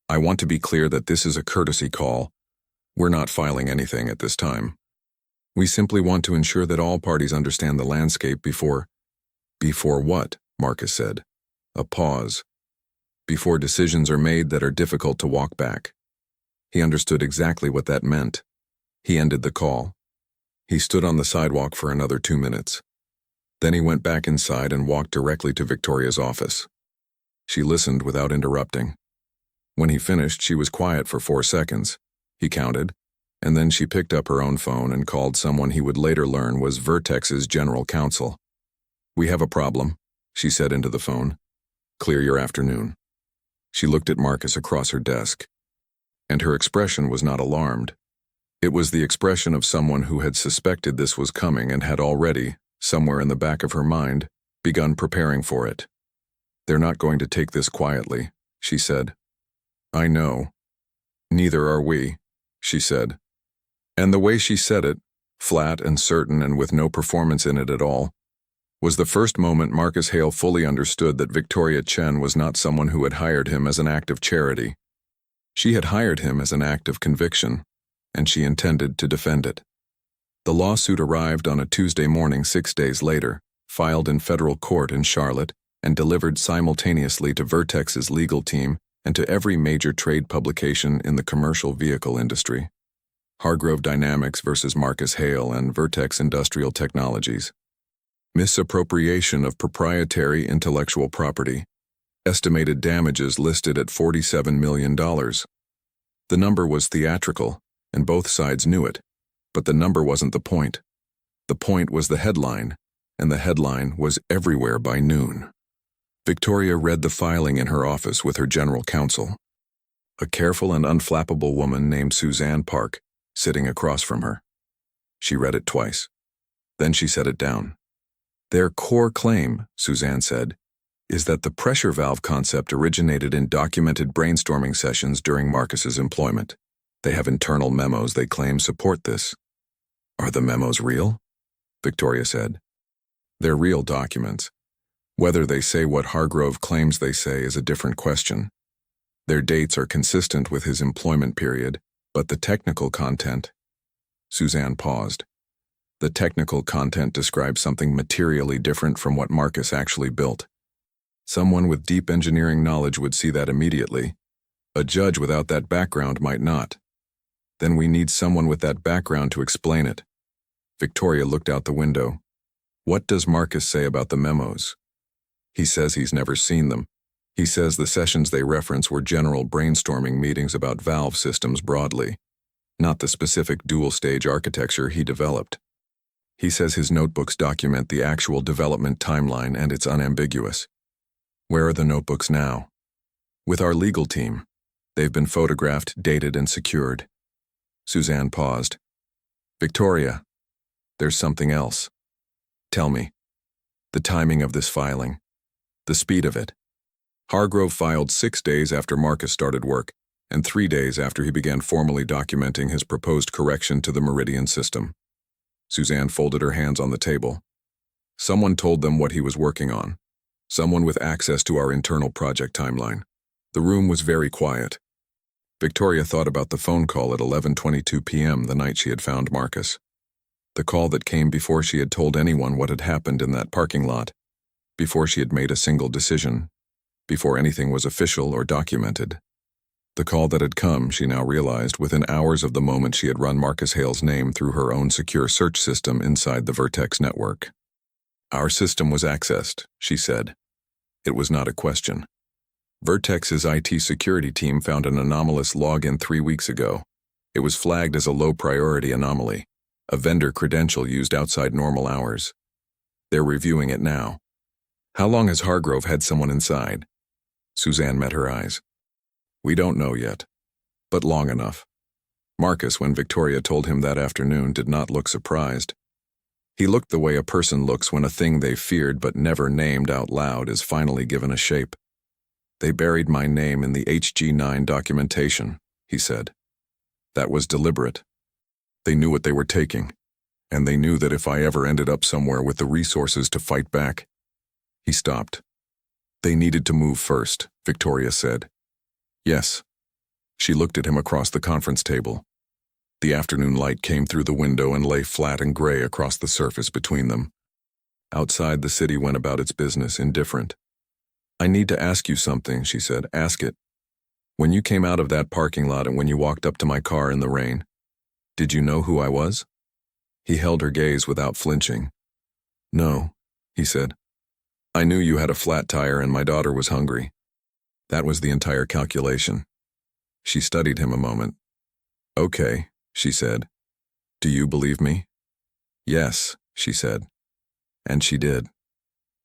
I want to be clear that this is a courtesy call. We're not filing anything at this time. We simply want to ensure that all parties understand the landscape before... Before what? Marcus said. A pause. Before decisions are made that are difficult to walk back. He understood exactly what that meant. He ended the call. He stood on the sidewalk for another 2 minutes. Then he went back inside and walked directly to Victoria's office. She listened without interrupting. When he finished, she was quiet for 4 seconds. He counted, and then she picked up her own phone and called someone he would later learn was Vertex's general counsel. "We have a problem," she said into the phone. "Clear your afternoon." She looked at Marcus across her desk, and her expression was not alarmed. It was the expression of someone who had suspected this was coming and had already, somewhere in the back of her mind, begun preparing for it. "They're not going to take this quietly," she said. "I know. Neither are we," she said. And the way she said it, flat and certain and with no performance in it at all, was the first moment Marcus Hale fully understood that Victoria Chen was not someone who had hired him as an act of charity. She had hired him as an act of conviction, and she intended to defend it. The lawsuit arrived on a Tuesday morning 6 days later, filed in federal court in Charlotte, and delivered simultaneously to Vertex's legal team and to every major trade publication in the commercial vehicle industry. Hargrove Dynamics versus Marcus Hale and Vertex Industrial Technologies. Misappropriation of proprietary intellectual property. Estimated damages listed at $47 million. The number was theatrical, and both sides knew it, but the number wasn't the point. The point was the headline, and the headline was everywhere by noon. Victoria read the filing in her office with her general counsel, a careful and unflappable woman named Suzanne Park, sitting across from her. She read it twice. Then she set it down. "Their core claim," Suzanne said, "is that the pressure valve concept originated in documented brainstorming sessions during Marcus's employment. They have internal memos they claim support this." "Are the memos real?" Victoria said. "They're real documents. Whether they say what Hargrove claims they say is a different question. Their dates are consistent with his employment period, but the technical content—" Suzanne paused. "The technical content describes something materially different from what Marcus actually built. Someone with deep engineering knowledge would see that immediately. A judge without that background might not. Then we need someone with that background to explain it." Victoria looked out the window. "What does Marcus say about the memos?" "He says he's never seen them. He says the sessions they reference were general brainstorming meetings about valve systems broadly, not the specific dual-stage architecture he developed. He says his notebooks document the actual development timeline and it's unambiguous." "Where are the notebooks now?" "With our legal team. They've been photographed, dated, and secured." Suzanne paused. "Victoria, there's something else. Tell me. The timing of this filing. The speed of it." Hargrove filed 6 days after Marcus started work, and 3 days after he began formally documenting his proposed correction to the Meridian system. Suzanne folded her hands on the table. "Someone told them what he was working on. Someone with access to our internal project timeline." The room was very quiet. Victoria thought about the phone call at 11:22 p.m. the night she had found Marcus. The call that came before she had told anyone what had happened in that parking lot, before she had made a single decision, before anything was official or documented. The call that had come, she now realized, within hours of the moment she had run Marcus Hale's name through her own secure search system inside the Vertex network. "Our system was accessed," she said. It was not a question. Vertex's IT security team found an anomalous login 3 weeks ago. It was flagged as a low-priority anomaly, a vendor credential used outside normal hours. They're reviewing it now. How long has Hargrove had someone inside? Suzanne met her eyes. We don't know yet, but long enough. Marcus, when Victoria told him that afternoon, did not look surprised. He looked the way a person looks when a thing they feared but never named out loud is finally given a shape. They buried my name in the HG9 documentation, he said. That was deliberate. They knew what they were taking, and they knew that if I ever ended up somewhere with the resources to fight back. He stopped. They needed to move first, Victoria said. Yes. She looked at him across the conference table. The afternoon light came through the window and lay flat and gray across the surface between them. Outside, the city went about its business, indifferent. I need to ask you something, she said. Ask it. When you came out of that parking lot and when you walked up to my car in the rain, did you know who I was? He held her gaze without flinching. No, he said. I knew you had a flat tire and my daughter was hungry. That was the entire calculation. She studied him a moment. Okay, she said. Do you believe me? Yes, she said. And she did.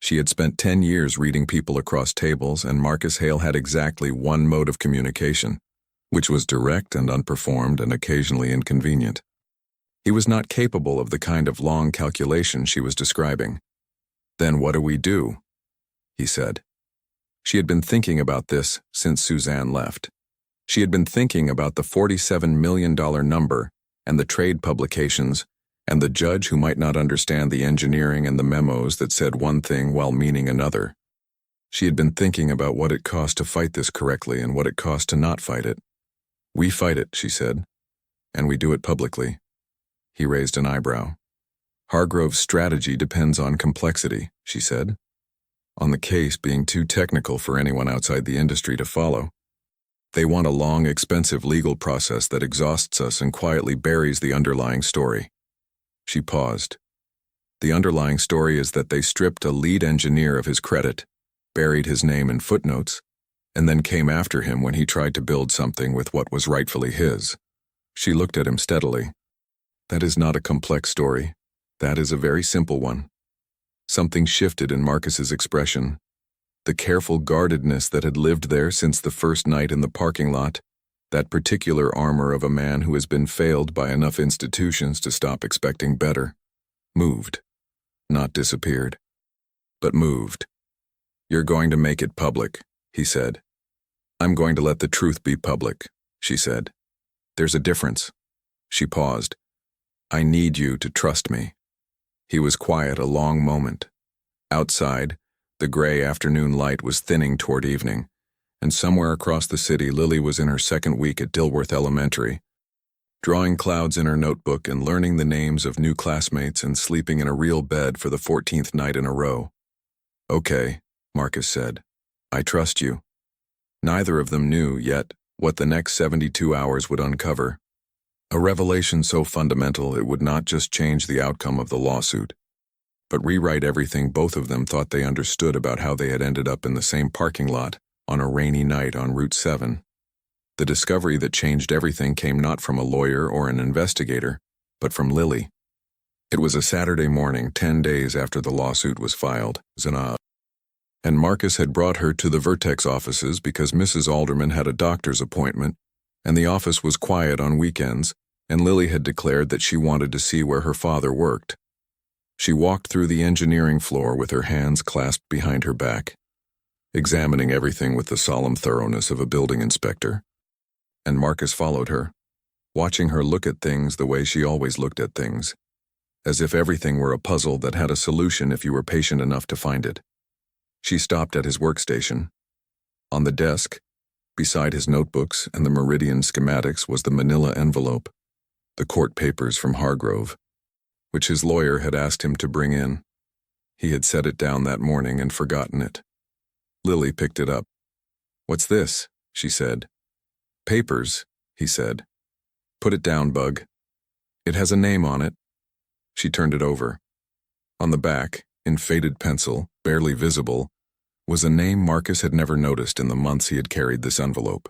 She had spent 10 years reading people across tables, and Marcus Hale had exactly one mode of communication, which was direct and unperformed and occasionally inconvenient. He was not capable of the kind of long calculation she was describing. Then what do we do? He said. She had been thinking about this since Suzanne left. She had been thinking about the $47 million number and the trade publications and the judge who might not understand the engineering and the memos that said one thing while meaning another. She had been thinking about what it cost to fight this correctly and what it cost to not fight it. We fight it, she said, and we do it publicly. He raised an eyebrow. Hargrove's strategy depends on complexity, she said, on the case being too technical for anyone outside the industry to follow. They want a long, expensive legal process that exhausts us and quietly buries the underlying story. She paused. The underlying story is that they stripped a lead engineer of his credit, buried his name in footnotes, and then came after him when he tried to build something with what was rightfully his. She looked at him steadily. That is not a complex story. That is a very simple one. Something shifted in Marcus's expression. The careful guardedness that had lived there since the first night in the parking lot, that particular armor of a man who has been failed by enough institutions to stop expecting better, moved. Not disappeared, but moved. You're going to make it public, he said. I'm going to let the truth be public, she said. There's a difference. She paused. I need you to trust me. He was quiet a long moment. Outside, the gray afternoon light was thinning toward evening, and somewhere across the city Lily was in her second week at Dilworth Elementary, drawing clouds in her notebook and learning the names of new classmates and sleeping in a real bed for the 14th night in a row. Okay, Marcus said. I trust you. Neither of them knew, yet, what the next 72 hours would uncover. A revelation so fundamental it would not just change the outcome of the lawsuit, but rewrite everything both of them thought they understood about how they had ended up in the same parking lot on a rainy night on Route 7. The discovery that changed everything came not from a lawyer or an investigator, but from Lily. It was a Saturday morning, 10 days after the lawsuit was filed, and Marcus had brought her to the Vertex offices because Mrs. Alderman had a doctor's appointment, and the office was quiet on weekends, and Lily had declared that she wanted to see where her father worked. She walked through the engineering floor with her hands clasped behind her back, examining everything with the solemn thoroughness of a building inspector. And Marcus followed her, watching her look at things the way she always looked at things, as if everything were a puzzle that had a solution if you were patient enough to find it. She stopped at his workstation. On the desk, beside his notebooks and the Meridian schematics, was the manila envelope, the court papers from Hargrove, which his lawyer had asked him to bring in. He had set it down that morning and forgotten it. Lily picked it up. What's this? She said. Papers, he said. Put it down, Bug. It has a name on it. She turned it over. On the back, in faded pencil, barely visible, was a name Marcus had never noticed in the months he had carried this envelope.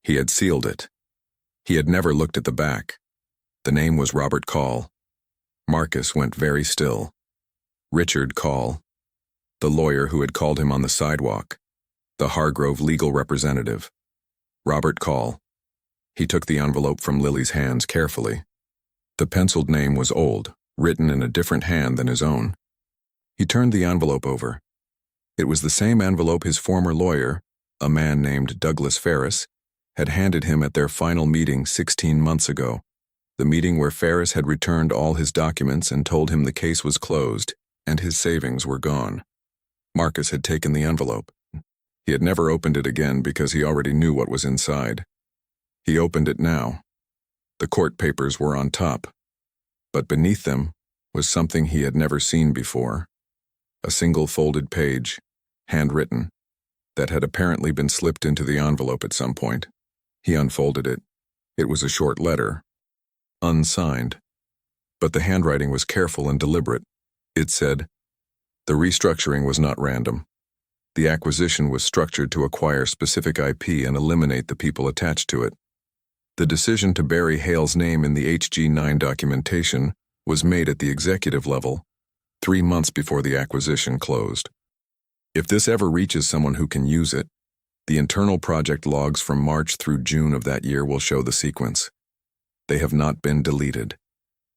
He had sealed it. He had never looked at the back. The name was Robert Call. Marcus went very still. Richard Call, the lawyer who had called him on the sidewalk, the Hargrove legal representative. Robert Call. He took the envelope from Lily's hands carefully. The penciled name was old, written in a different hand than his own. He turned the envelope over. It was the same envelope his former lawyer, a man named Douglas Ferris, had handed him at their final meeting 16 months ago, the meeting where Ferris had returned all his documents and told him the case was closed and his savings were gone. Marcus had taken the envelope. He had never opened it again because he already knew what was inside. He opened it now. The court papers were on top, but beneath them was something he had never seen before. A single folded page, handwritten, that had apparently been slipped into the envelope at some point. He unfolded it. It was a short letter, unsigned, but the handwriting was careful and deliberate. It said, The restructuring was not random. The acquisition was structured to acquire specific IP and eliminate the people attached to it. The decision to bury Hale's name in the HG9 documentation was made at the executive level, 3 months before the acquisition closed. If this ever reaches someone who can use it, the internal project logs from March through June of that year will show the sequence. They have not been deleted.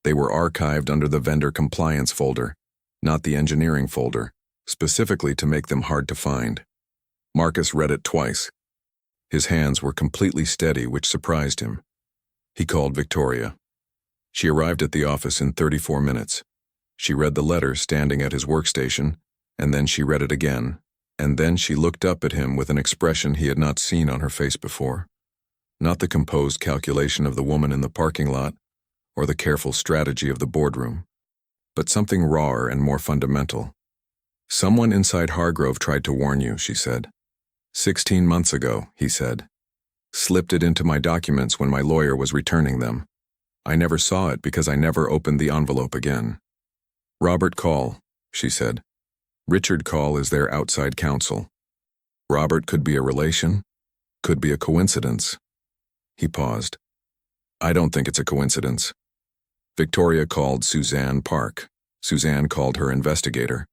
They were archived under the vendor compliance folder, not the engineering folder, specifically to make them hard to find. Marcus read it twice. His hands were completely steady, which surprised him. He called Victoria. She arrived at the office in 34 minutes. She read the letter standing at his workstation, and then she read it again, and then she looked up at him with an expression he had not seen on her face before. Not the composed calculation of the woman in the parking lot, or the careful strategy of the boardroom, but something rawer and more fundamental. "Someone inside Hargrove tried to warn you," she said. 16 months ago, he said. "Slipped it into my documents when my lawyer was returning them. I never saw it because I never opened the envelope again." "Robert Call," she said. "Richard Call is their outside counsel. Robert could be a relation, could be a coincidence." He paused. "I don't think it's a coincidence." Victoria called Suzanne Park. Suzanne called her investigator.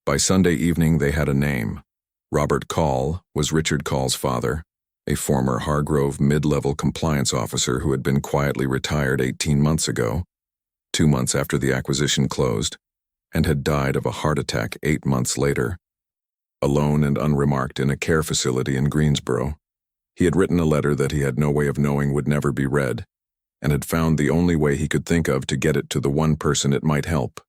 By Sunday evening they had a name. Robert Call was Richard Call's father, a former Hargrove mid-level compliance officer who had been quietly retired 18 months ago, 2 months after the acquisition closed, and had died of a heart attack 8 months later. Alone and unremarked in a care facility in Greensboro, he had written a letter that he had no way of knowing would never be read, and had found the only way he could think of to get it to the one person it might help.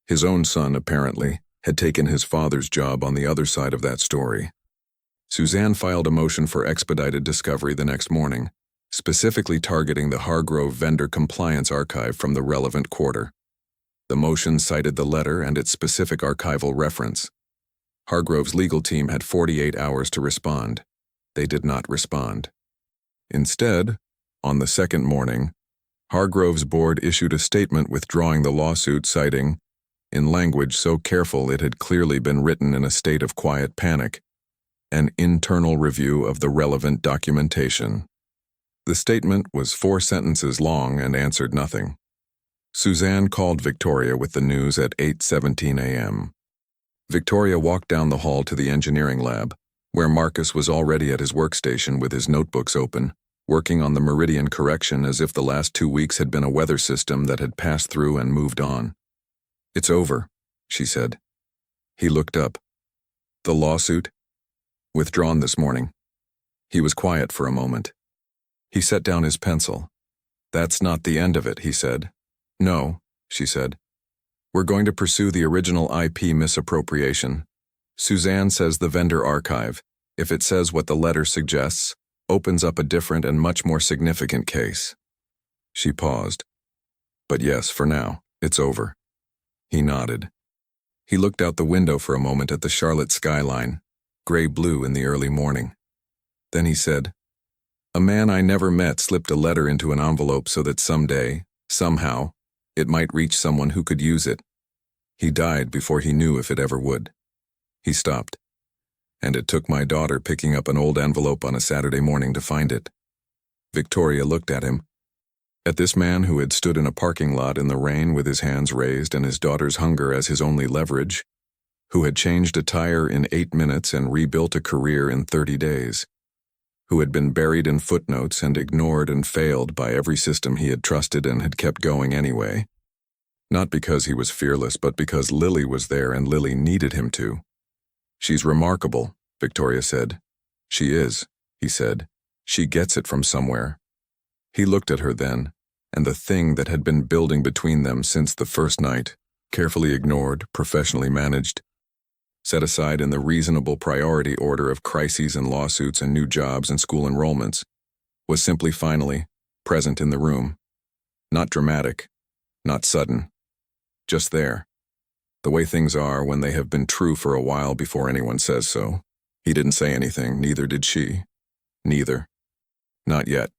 His own son, apparently, had taken his father's job on the other side of that story. Suzanne filed a motion for expedited discovery the next morning, specifically targeting the Hargrove vendor compliance archive from the relevant quarter. The motion cited the letter and its specific archival reference. Hargrove's legal team had 48 hours to respond. They did not respond. Instead, on the second morning, Hargrove's board issued a statement withdrawing the lawsuit, citing, in language so careful it had clearly been written in a state of quiet panic, an internal review of the relevant documentation. The statement was 4 sentences long and answered nothing. Suzanne called Victoria with the news at 8:17 a.m. Victoria walked down the hall to the engineering lab, where Marcus was already at his workstation with his notebooks open, working on the meridian correction as if the last 2 weeks had been a weather system that had passed through and moved on. "It's over," she said. He looked up. "The lawsuit?" "Withdrawn this morning." He was quiet for a moment. He set down his pencil. "That's not the end of it," he said. "No," she said. "We're going to pursue the original IP misappropriation. Suzanne says the vendor archive, if it says what the letter suggests, opens up a different and much more significant case." She paused. "But yes, for now, it's over." He nodded. He looked out the window for a moment at the Charlotte skyline, gray-blue in the early morning. Then he said, "A man I never met slipped a letter into an envelope so that someday, somehow, it might reach someone who could use it. He died before he knew if it ever would." He stopped. "And it took my daughter picking up an old envelope on a Saturday morning to find it." Victoria looked at him. At this man who had stood in a parking lot in the rain with his hands raised and his daughter's hunger as his only leverage, who had changed a tire in 8 minutes and rebuilt a career in 30 days, who had been buried in footnotes and ignored and failed by every system he had trusted and had kept going anyway. Not because he was fearless, but because Lily was there and Lily needed him to. "She's remarkable," Victoria said. "She is," he said. "She gets it from somewhere." He looked at her then, and the thing that had been building between them since the first night, carefully ignored, professionally managed, set aside in the reasonable priority order of crises and lawsuits and new jobs and school enrollments, was simply finally present in the room. Not dramatic, not sudden, just there. The way things are when they have been true for a while before anyone says so. He didn't say anything, neither did she. Neither. Not yet.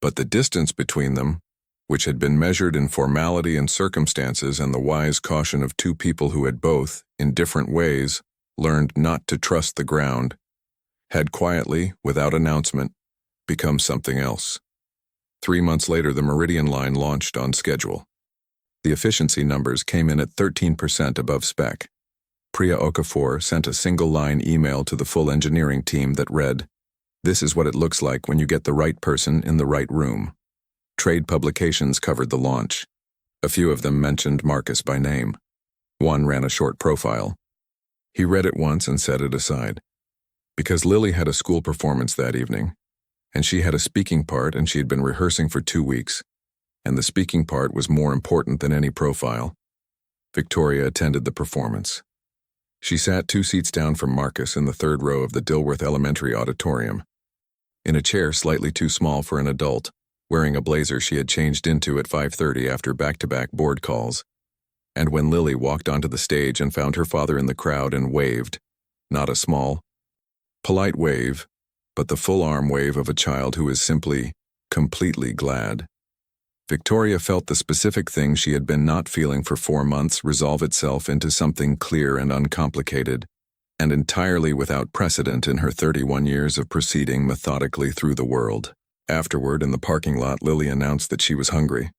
But the distance between them, which had been measured in formality and circumstances and the wise caution of two people who had both, in different ways, learned not to trust the ground, had quietly, without announcement, become something else. 3 months later, the Meridian line launched on schedule. The efficiency numbers came in at 13% above spec. Priya Okafor sent a single-line email to the full engineering team that read, "This is what it looks like when you get the right person in the right room." Trade publications covered the launch. A few of them mentioned Marcus by name. One ran a short profile. He read it once and set it aside. Because Lily had a school performance that evening, and she had a speaking part and she had been rehearsing for 2 weeks, and the speaking part was more important than any profile, Victoria attended the performance. She sat 2 seats down from Marcus in the 3rd row of the Dilworth Elementary Auditorium, in a chair slightly too small for an adult, wearing a blazer she had changed into at 5:30 after back-to-back board calls. And when Lily walked onto the stage and found her father in the crowd and waved, not a small, polite wave, but the full-arm wave of a child who is simply, completely glad, Victoria felt the specific thing she had been not feeling for 4 months resolve itself into something clear and uncomplicated, and entirely without precedent in her 31 years of proceeding methodically through the world. Afterward, in the parking lot, Lily announced that she was hungry.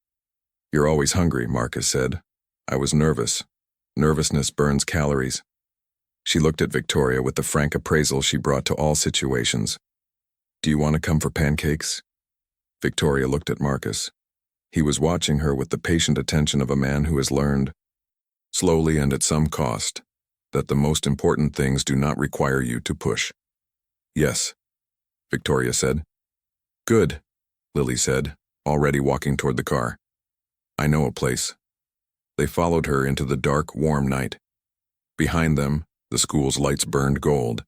"You're always hungry," Marcus said. "I was nervous. Nervousness burns calories." She looked at Victoria with the frank appraisal she brought to all situations. "Do you want to come for pancakes?" Victoria looked at Marcus. He was watching her with the patient attention of a man who has learned, slowly and at some cost, that the most important things do not require you to push. "Yes," Victoria said. "Good," Lily said, already walking toward the car. "I know a place." They followed her into the dark, warm night. Behind them, the school's lights burned gold.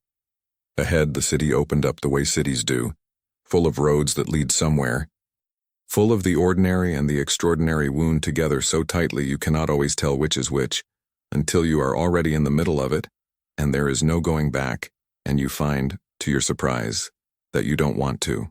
Ahead, the city opened up the way cities do, full of roads that lead somewhere, full of the ordinary and the extraordinary wound together so tightly you cannot always tell which is which, until you are already in the middle of it, and there is no going back, and you find, to your surprise, that you don't want to.